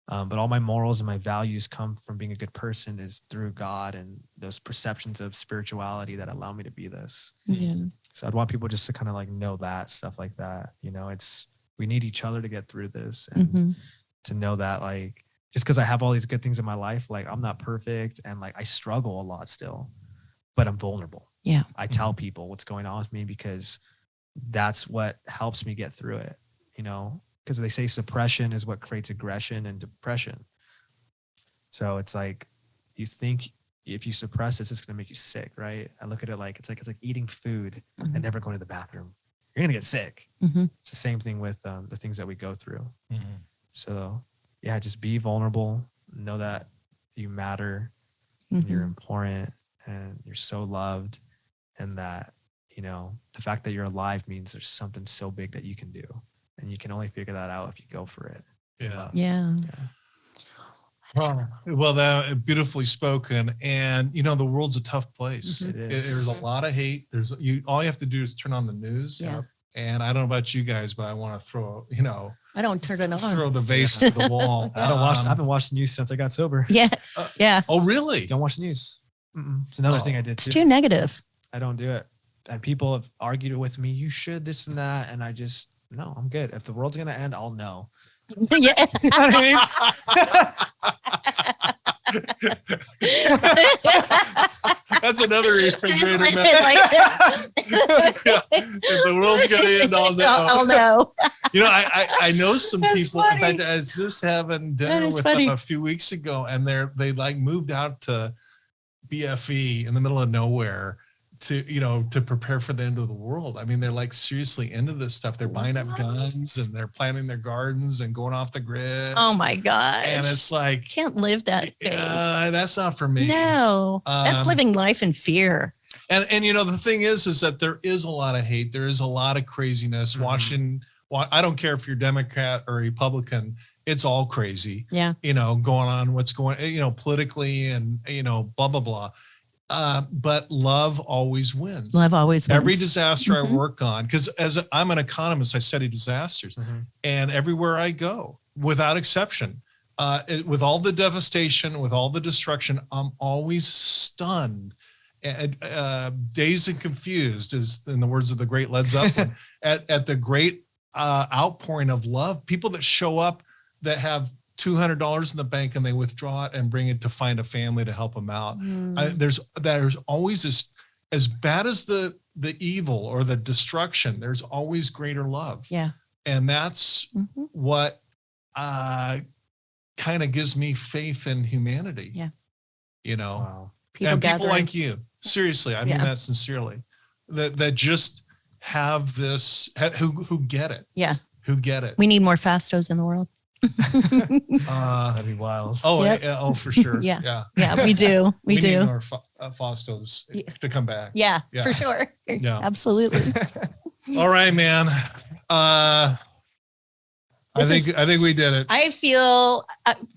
[SPEAKER 3] But all my morals and my values come from being a good person, is through God and those perceptions of spirituality that allow me to be this.
[SPEAKER 2] Yeah.
[SPEAKER 3] So I'd want people just to kind of know that stuff like that. We need each other to get through this, and to know that just because I have all these good things in my life, I'm not perfect, and I struggle a lot still. But I'm vulnerable.
[SPEAKER 2] Yeah.
[SPEAKER 3] I tell people what's going on with me, because that's what helps me get through it, because they say suppression is what creates aggression and depression. So it's you think if you suppress this, it's going to make you sick, right? I look at it it's like eating food and never going to the bathroom. You're going to get sick. It's the same thing with the things that we go through. So yeah, just be vulnerable. Know that you matter, and you're important, and you're so loved, and that, the fact that you're alive means there's something so big that you can do, and you can only figure that out if you go for it.
[SPEAKER 2] Yeah.
[SPEAKER 1] Well, that beautifully spoken. And the world's a tough place.
[SPEAKER 3] It is.
[SPEAKER 1] There's a lot of hate. All you have to do is turn on the news.
[SPEAKER 2] Yeah.
[SPEAKER 1] And I don't know about you guys, but I want to throw,
[SPEAKER 2] I don't turn it on.
[SPEAKER 1] throw the vase to the wall.
[SPEAKER 3] I haven't watched the news since I got sober.
[SPEAKER 2] Yeah. Yeah.
[SPEAKER 1] Oh, really?
[SPEAKER 3] Don't watch the news. It's another thing I did
[SPEAKER 2] It's
[SPEAKER 3] too.
[SPEAKER 2] too negative.
[SPEAKER 3] I don't do it. And people have argued with me, you should this and that. And I just, no, I'm good. If the world's going to end, I'll know.
[SPEAKER 2] Yeah.
[SPEAKER 3] You know what I mean?
[SPEAKER 1] That's another refrigerator.
[SPEAKER 2] Like,
[SPEAKER 1] Yeah. If the world's gonna end on that.
[SPEAKER 2] I'll know.
[SPEAKER 1] You know, I know some
[SPEAKER 2] That's
[SPEAKER 1] people. In
[SPEAKER 2] funny.
[SPEAKER 1] fact, I was just having
[SPEAKER 2] That
[SPEAKER 1] dinner
[SPEAKER 2] is
[SPEAKER 1] with
[SPEAKER 2] funny.
[SPEAKER 1] them a few weeks ago, and they like moved out to BFE in the middle of nowhere to prepare for the end of the world. I mean, they're like seriously into this stuff. They're buying up guns and they're planting their gardens and going off the grid.
[SPEAKER 2] Oh my God.
[SPEAKER 1] And it's like,
[SPEAKER 2] Can't live that thing.
[SPEAKER 1] that's not for me.
[SPEAKER 2] No, that's living life in fear.
[SPEAKER 1] And the thing is that there is a lot of hate. There is a lot of craziness.
[SPEAKER 3] Mhm.
[SPEAKER 1] I don't care if you're Democrat or Republican. It's all crazy.
[SPEAKER 2] Yeah.
[SPEAKER 1] Going on, what's going, politically and, blah, blah, blah. But love always wins.
[SPEAKER 2] Love always wins.
[SPEAKER 1] Every disaster
[SPEAKER 2] Mhm.
[SPEAKER 1] I work on, because as I'm an economist, I study disasters, and everywhere I go, without exception, with all the devastation, with all the destruction, I'm always stunned, dazed and confused, is in the words of the great Led Zeppelin, at the great outpouring of love. People that show up that have $200 in the bank and they withdraw it and bring it to find a family to help them out. There's always this, as bad as the evil or the destruction, there's always greater love.
[SPEAKER 2] Yeah.
[SPEAKER 1] And that's what kind of gives me faith in humanity.
[SPEAKER 2] Yeah.
[SPEAKER 3] Wow.
[SPEAKER 1] People
[SPEAKER 2] gathering.
[SPEAKER 1] like you, seriously, I mean that sincerely, that just have this, who get it.
[SPEAKER 2] Yeah.
[SPEAKER 1] Who get it.
[SPEAKER 2] We need more Faustos in the world.
[SPEAKER 3] That'd be wild.
[SPEAKER 1] Oh,
[SPEAKER 2] Yep.
[SPEAKER 1] oh, for sure.
[SPEAKER 2] Yeah.
[SPEAKER 1] Yeah.
[SPEAKER 2] Yeah, we do. We
[SPEAKER 1] need
[SPEAKER 2] do.
[SPEAKER 1] more Faustos to come back.
[SPEAKER 2] Yeah,
[SPEAKER 1] Yeah.
[SPEAKER 2] for sure.
[SPEAKER 1] Yeah.
[SPEAKER 2] Absolutely.
[SPEAKER 1] All right, man. I think we did it.
[SPEAKER 2] I feel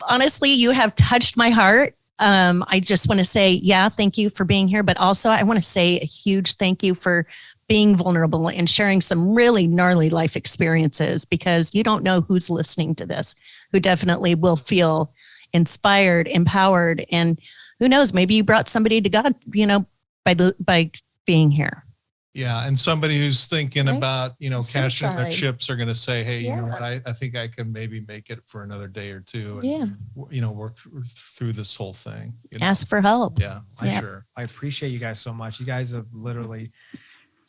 [SPEAKER 2] honestly, you have touched my heart. I just want to say, thank you for being here. But also I want to say a huge thank you for being vulnerable and sharing some really gnarly life experiences, because you don't know who's listening to this, who definitely will feel inspired, empowered. And who knows, maybe you brought somebody to God, by being here.
[SPEAKER 1] Yeah. And somebody who's thinking
[SPEAKER 2] Right?
[SPEAKER 1] about, cashing their
[SPEAKER 2] Suicide.
[SPEAKER 1] chips are going to say, hey, you know
[SPEAKER 2] Yeah.
[SPEAKER 1] what? I think I can maybe make it for another day or two.
[SPEAKER 2] Yeah.
[SPEAKER 1] And, work through this whole thing.
[SPEAKER 2] Ask for help.
[SPEAKER 1] Yeah, for
[SPEAKER 2] Yeah.
[SPEAKER 1] sure.
[SPEAKER 3] I appreciate you guys so much. You guys have literally,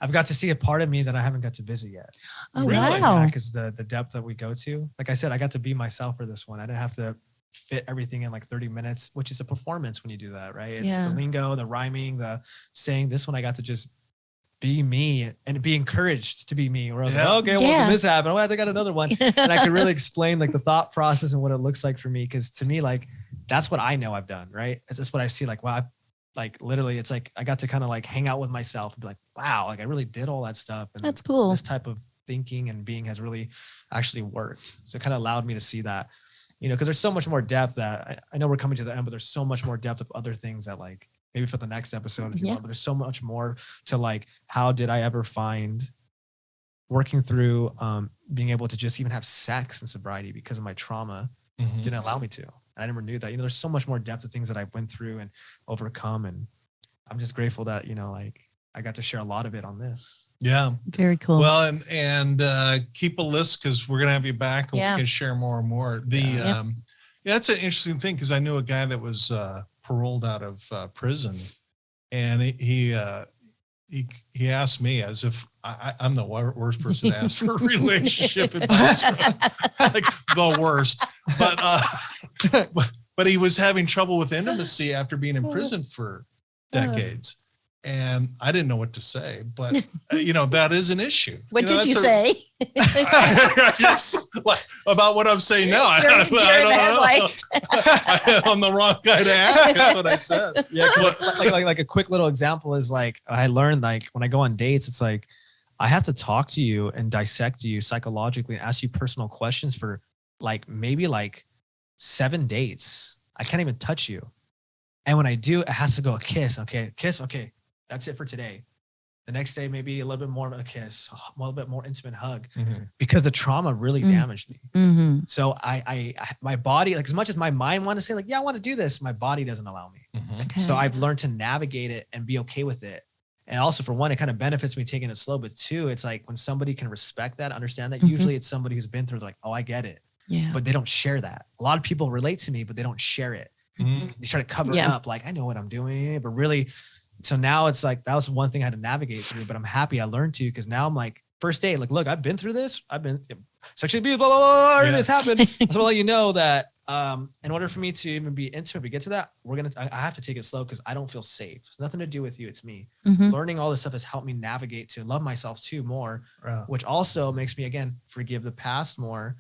[SPEAKER 3] I've got to see a part of me that I haven't got to visit yet.
[SPEAKER 2] Oh,
[SPEAKER 1] Really?
[SPEAKER 2] wow.
[SPEAKER 3] Because the depth that we go to, like I said, I got to be myself for this one. I didn't have to fit everything in like 30 minutes, which is a performance when you do that, right? It's
[SPEAKER 2] Yeah.
[SPEAKER 3] the lingo, the rhyming, the saying. This one, I got to just be me and be encouraged to be me. Where I was like, okay, well,
[SPEAKER 2] Yeah.
[SPEAKER 3] this happened. Oh, I think I got another one. And I could really explain like the thought process and what it looks like for me. Cause to me, like, that's what I know I've done, right? It's just what I see. Like, wow, like literally it's like, I got to kind of like hang out with myself and be like, wow, like I really did all that stuff. And
[SPEAKER 2] That's cool.
[SPEAKER 3] this type of thinking and being has really actually worked. So it kind of allowed me to see that, cause there's so much more depth that I know we're coming to the end, but there's so much more depth of other things that like, maybe for the next episode, if you want, but there's so much more to like, how did I ever find working through being able to just even have sex in sobriety because of my trauma didn't allow me to. And I never knew that, there's so much more depth of things that I went through and overcome. And I'm just grateful that, like I got to share a lot of it on this.
[SPEAKER 1] Yeah.
[SPEAKER 2] Very cool.
[SPEAKER 1] Well, and keep a list, because we're going to have you back and we can share more and more. That's an interesting thing, because I knew a guy that was paroled out of prison, and he asked me, as if I'm the worst person to ask for relationship advice, like the worst. But he was having trouble with intimacy after being in prison for decades. And I didn't know what to say, but that is an issue.
[SPEAKER 2] What did you say?
[SPEAKER 1] About what I'm saying now. I don't know. I'm the wrong guy to ask. That's what I said.
[SPEAKER 3] Yeah, like a quick little example is like I learned, like when I go on dates, it's like I have to talk to you and dissect you psychologically and ask you personal questions for like maybe like 7 dates. I can't even touch you. And when I do, it has to go a kiss. Okay, kiss. Okay, that's it for today. The next day, maybe a little bit more of a kiss, a little bit more intimate hug, because the trauma really damaged me. So my body, like as much as my mind want to say like, yeah, I want to do this, my body doesn't allow me.
[SPEAKER 2] Okay.
[SPEAKER 3] So I've learned to navigate it and be okay with it. And also for one, it kind of benefits me taking it slow, but two, it's like when somebody can respect that, understand that, usually it's somebody who's been through like, oh, I get it.
[SPEAKER 2] Yeah.
[SPEAKER 3] but they don't share that. A lot of people relate to me, but they don't share it.
[SPEAKER 1] Mhm.
[SPEAKER 3] They try to cover it up. Like, I know what I'm doing, but really, so now it's like, that was one thing I had to navigate through, but I'm happy I learned to, because now I'm like, first day, like, look, I've been through this. I've been sexually abused, blah, blah, blah, blah, this happened. So I'll let you know that in order for me to even be intimate, we get to that, I have to take it slow because I don't feel safe. It's nothing to do with you. It's me.
[SPEAKER 2] Mhm.
[SPEAKER 3] Learning all this stuff has helped me navigate to love myself too more,
[SPEAKER 1] Right.
[SPEAKER 3] which also makes me, again, forgive the past more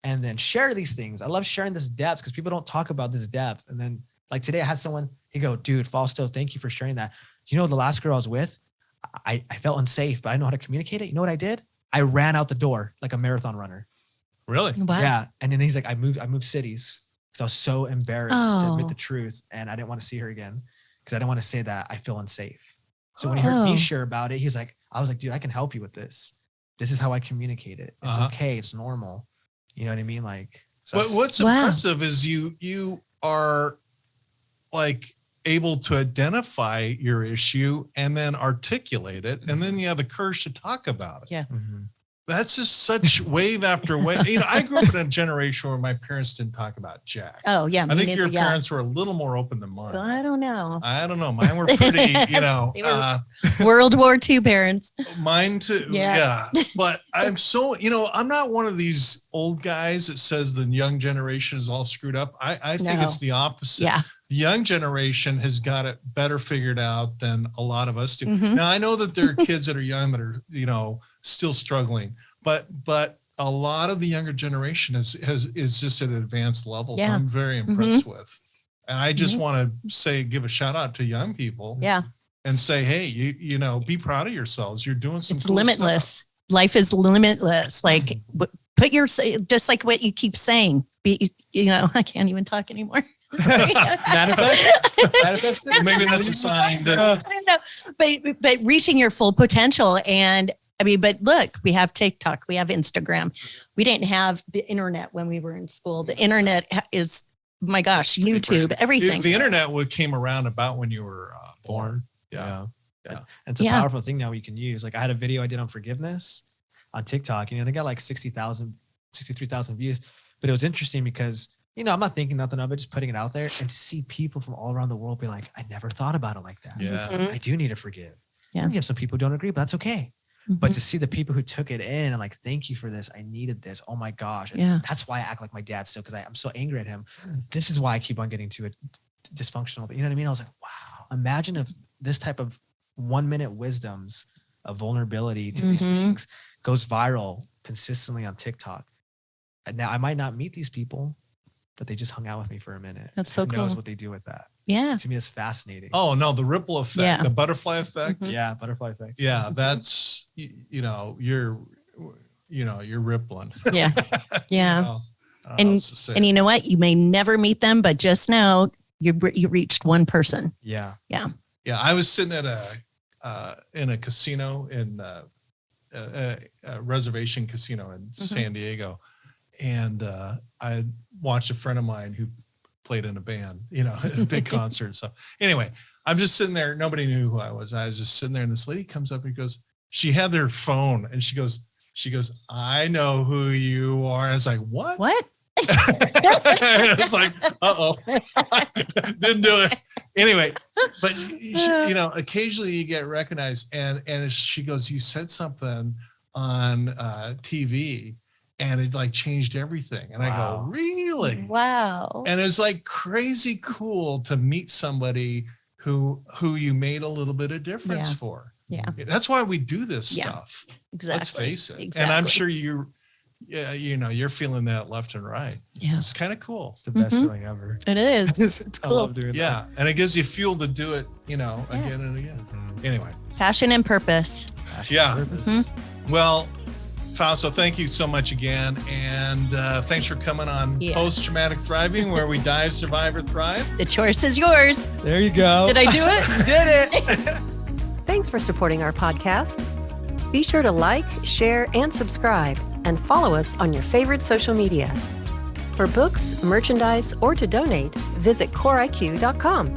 [SPEAKER 3] and then share these things. I love sharing this depth because people don't talk about this depth. And then like today I had someone, he go, dude, Fausto, thank you for sharing that. Do you know the last girl I was with? I felt unsafe, but I know how to communicate it. You know what I did? I ran out the door like a marathon runner.
[SPEAKER 1] Really?
[SPEAKER 2] Wow.
[SPEAKER 3] Yeah. And then he's like, I moved cities because I was so embarrassed to admit the truth. And I didn't want to see her again because I didn't want to say that I feel unsafe. So when he heard me share about it, he was like, I was like, dude, I can help you with this. This is how I communicate it. It's okay. It's normal. You know what I mean? Like, so
[SPEAKER 1] What's impressive is you are like able to identify your issue and then articulate it. And then you have the courage to talk about it.
[SPEAKER 2] Yeah.
[SPEAKER 1] That's just such wave after wave. You know, I grew up in a generation where my parents didn't talk about Jack.
[SPEAKER 2] Oh yeah.
[SPEAKER 1] I think your parents were a little more open than mine.
[SPEAKER 2] I don't know.
[SPEAKER 1] I don't know. Mine were pretty, you know,
[SPEAKER 2] They were World War II parents.
[SPEAKER 1] mine too. Yeah. But I'm so, you know, I'm not one of these old guys that says the young generation is all screwed up. I think it's the opposite.
[SPEAKER 2] Yeah.
[SPEAKER 1] The young generation has got it better figured out than a lot of us do.
[SPEAKER 2] Mhm.
[SPEAKER 1] Now I know that there are kids that are young that are, you know, still struggling, but a lot of the younger generation is just at advanced levels.
[SPEAKER 2] Yeah.
[SPEAKER 1] I'm very impressed with. And I just want to give a shout out to young people.
[SPEAKER 2] Yeah.
[SPEAKER 1] And say, hey, you know, be proud of yourselves. You're doing some
[SPEAKER 2] It's
[SPEAKER 1] cool
[SPEAKER 2] limitless.
[SPEAKER 1] stuff.
[SPEAKER 2] Life is limitless. Like put your, just like what you keep saying, you know, I can't even talk anymore.
[SPEAKER 3] Manifest it?
[SPEAKER 1] Maybe that's a sign that
[SPEAKER 2] I don't know, but reaching your full potential. And I mean, but look, we have TikTok, we have Instagram. We didn't have the internet when we were in school. The internet is, my gosh, YouTube, everything.
[SPEAKER 1] the internet came around about when you were born. Yeah.
[SPEAKER 3] And it's a powerful thing now you can use. Like I had a video I did on forgiveness on TikTok, and they got like 63,000 views. But it was interesting because, you know, I'm not thinking nothing of it, just putting it out there, and to see people from all around the world be like, I never thought about it like that.
[SPEAKER 1] Yeah.
[SPEAKER 3] I do need to forgive.
[SPEAKER 2] Yeah.
[SPEAKER 3] You have some people who don't agree, but that's okay. But to see the people who took it in and like, thank you for this. I needed this. Oh my gosh. And
[SPEAKER 2] Yeah.
[SPEAKER 3] that's why I act like my dad still, because I'm so angry at him. This is why I keep on getting to it dysfunctional. But you know what I mean? I was like, wow, imagine if this type of 1 minute wisdoms of vulnerability to these things goes viral consistently on TikTok. And now I might not meet these people, but they just hung out with me for a minute.
[SPEAKER 2] That's so
[SPEAKER 3] Who knows
[SPEAKER 2] cool.
[SPEAKER 3] what they do with that?
[SPEAKER 2] Yeah.
[SPEAKER 3] To me, it's fascinating.
[SPEAKER 1] Oh no, the ripple effect, the butterfly effect.
[SPEAKER 3] Yeah, butterfly effect.
[SPEAKER 1] Yeah, that's you're rippling.
[SPEAKER 2] Yeah. Yeah.
[SPEAKER 1] You know, I don't know
[SPEAKER 2] And
[SPEAKER 1] what else to say.
[SPEAKER 2] And you know what? You may never meet them, but just know you reached one person.
[SPEAKER 3] Yeah.
[SPEAKER 2] Yeah.
[SPEAKER 1] Yeah, I was sitting at in a casino in a reservation casino in San Diego, and I watched a friend of mine who played in a band, you know, at a big concert. So anyway, I'm just sitting there. Nobody knew who I was. I was just sitting there, and this lady comes up and goes, she had their phone, and she goes, I know who you are. I was like, what?
[SPEAKER 2] What?
[SPEAKER 1] It's like, uh-oh. Didn't do it. Anyway, but you know, occasionally you get recognized, and she goes, you said something on TV and it like changed everything. And I go, really?
[SPEAKER 2] Wow.
[SPEAKER 1] And it's like crazy cool to meet somebody who you made a little bit of difference for.
[SPEAKER 2] Yeah.
[SPEAKER 1] That's why we do this stuff.
[SPEAKER 2] Exactly.
[SPEAKER 1] Let's face it.
[SPEAKER 2] Exactly.
[SPEAKER 1] And I'm sure you're feeling that left and right.
[SPEAKER 2] Yeah.
[SPEAKER 1] It's kind of cool.
[SPEAKER 3] It's the best feeling ever.
[SPEAKER 2] It is. It's
[SPEAKER 3] I
[SPEAKER 2] cool.
[SPEAKER 3] love doing that.
[SPEAKER 1] Yeah. And it gives you fuel to do it, again and again. Anyway.
[SPEAKER 2] Passion and purpose.
[SPEAKER 1] Yeah.
[SPEAKER 3] Purpose.
[SPEAKER 1] Well, Fausto, thank you so much again. And thanks for coming on Post-Traumatic Thriving, where we dive, survive, or thrive.
[SPEAKER 2] The choice is yours.
[SPEAKER 3] There you go.
[SPEAKER 2] Did I do it?
[SPEAKER 3] You did it.
[SPEAKER 4] Thanks for supporting our podcast. Be sure to like, share, and subscribe, and follow us on your favorite social media. For books, merchandise, or to donate, visit CoreIQ.com.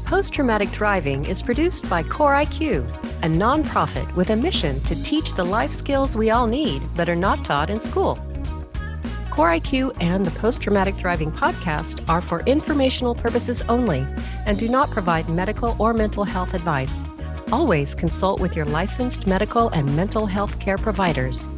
[SPEAKER 4] Post-Traumatic Thriving is produced by CoreIQ, a nonprofit with a mission to teach the life skills we all need but are not taught in school. Core IQ and the Post Traumatic Thriving podcast are for informational purposes only and do not provide medical or mental health advice. Always consult with your licensed medical and mental health care providers.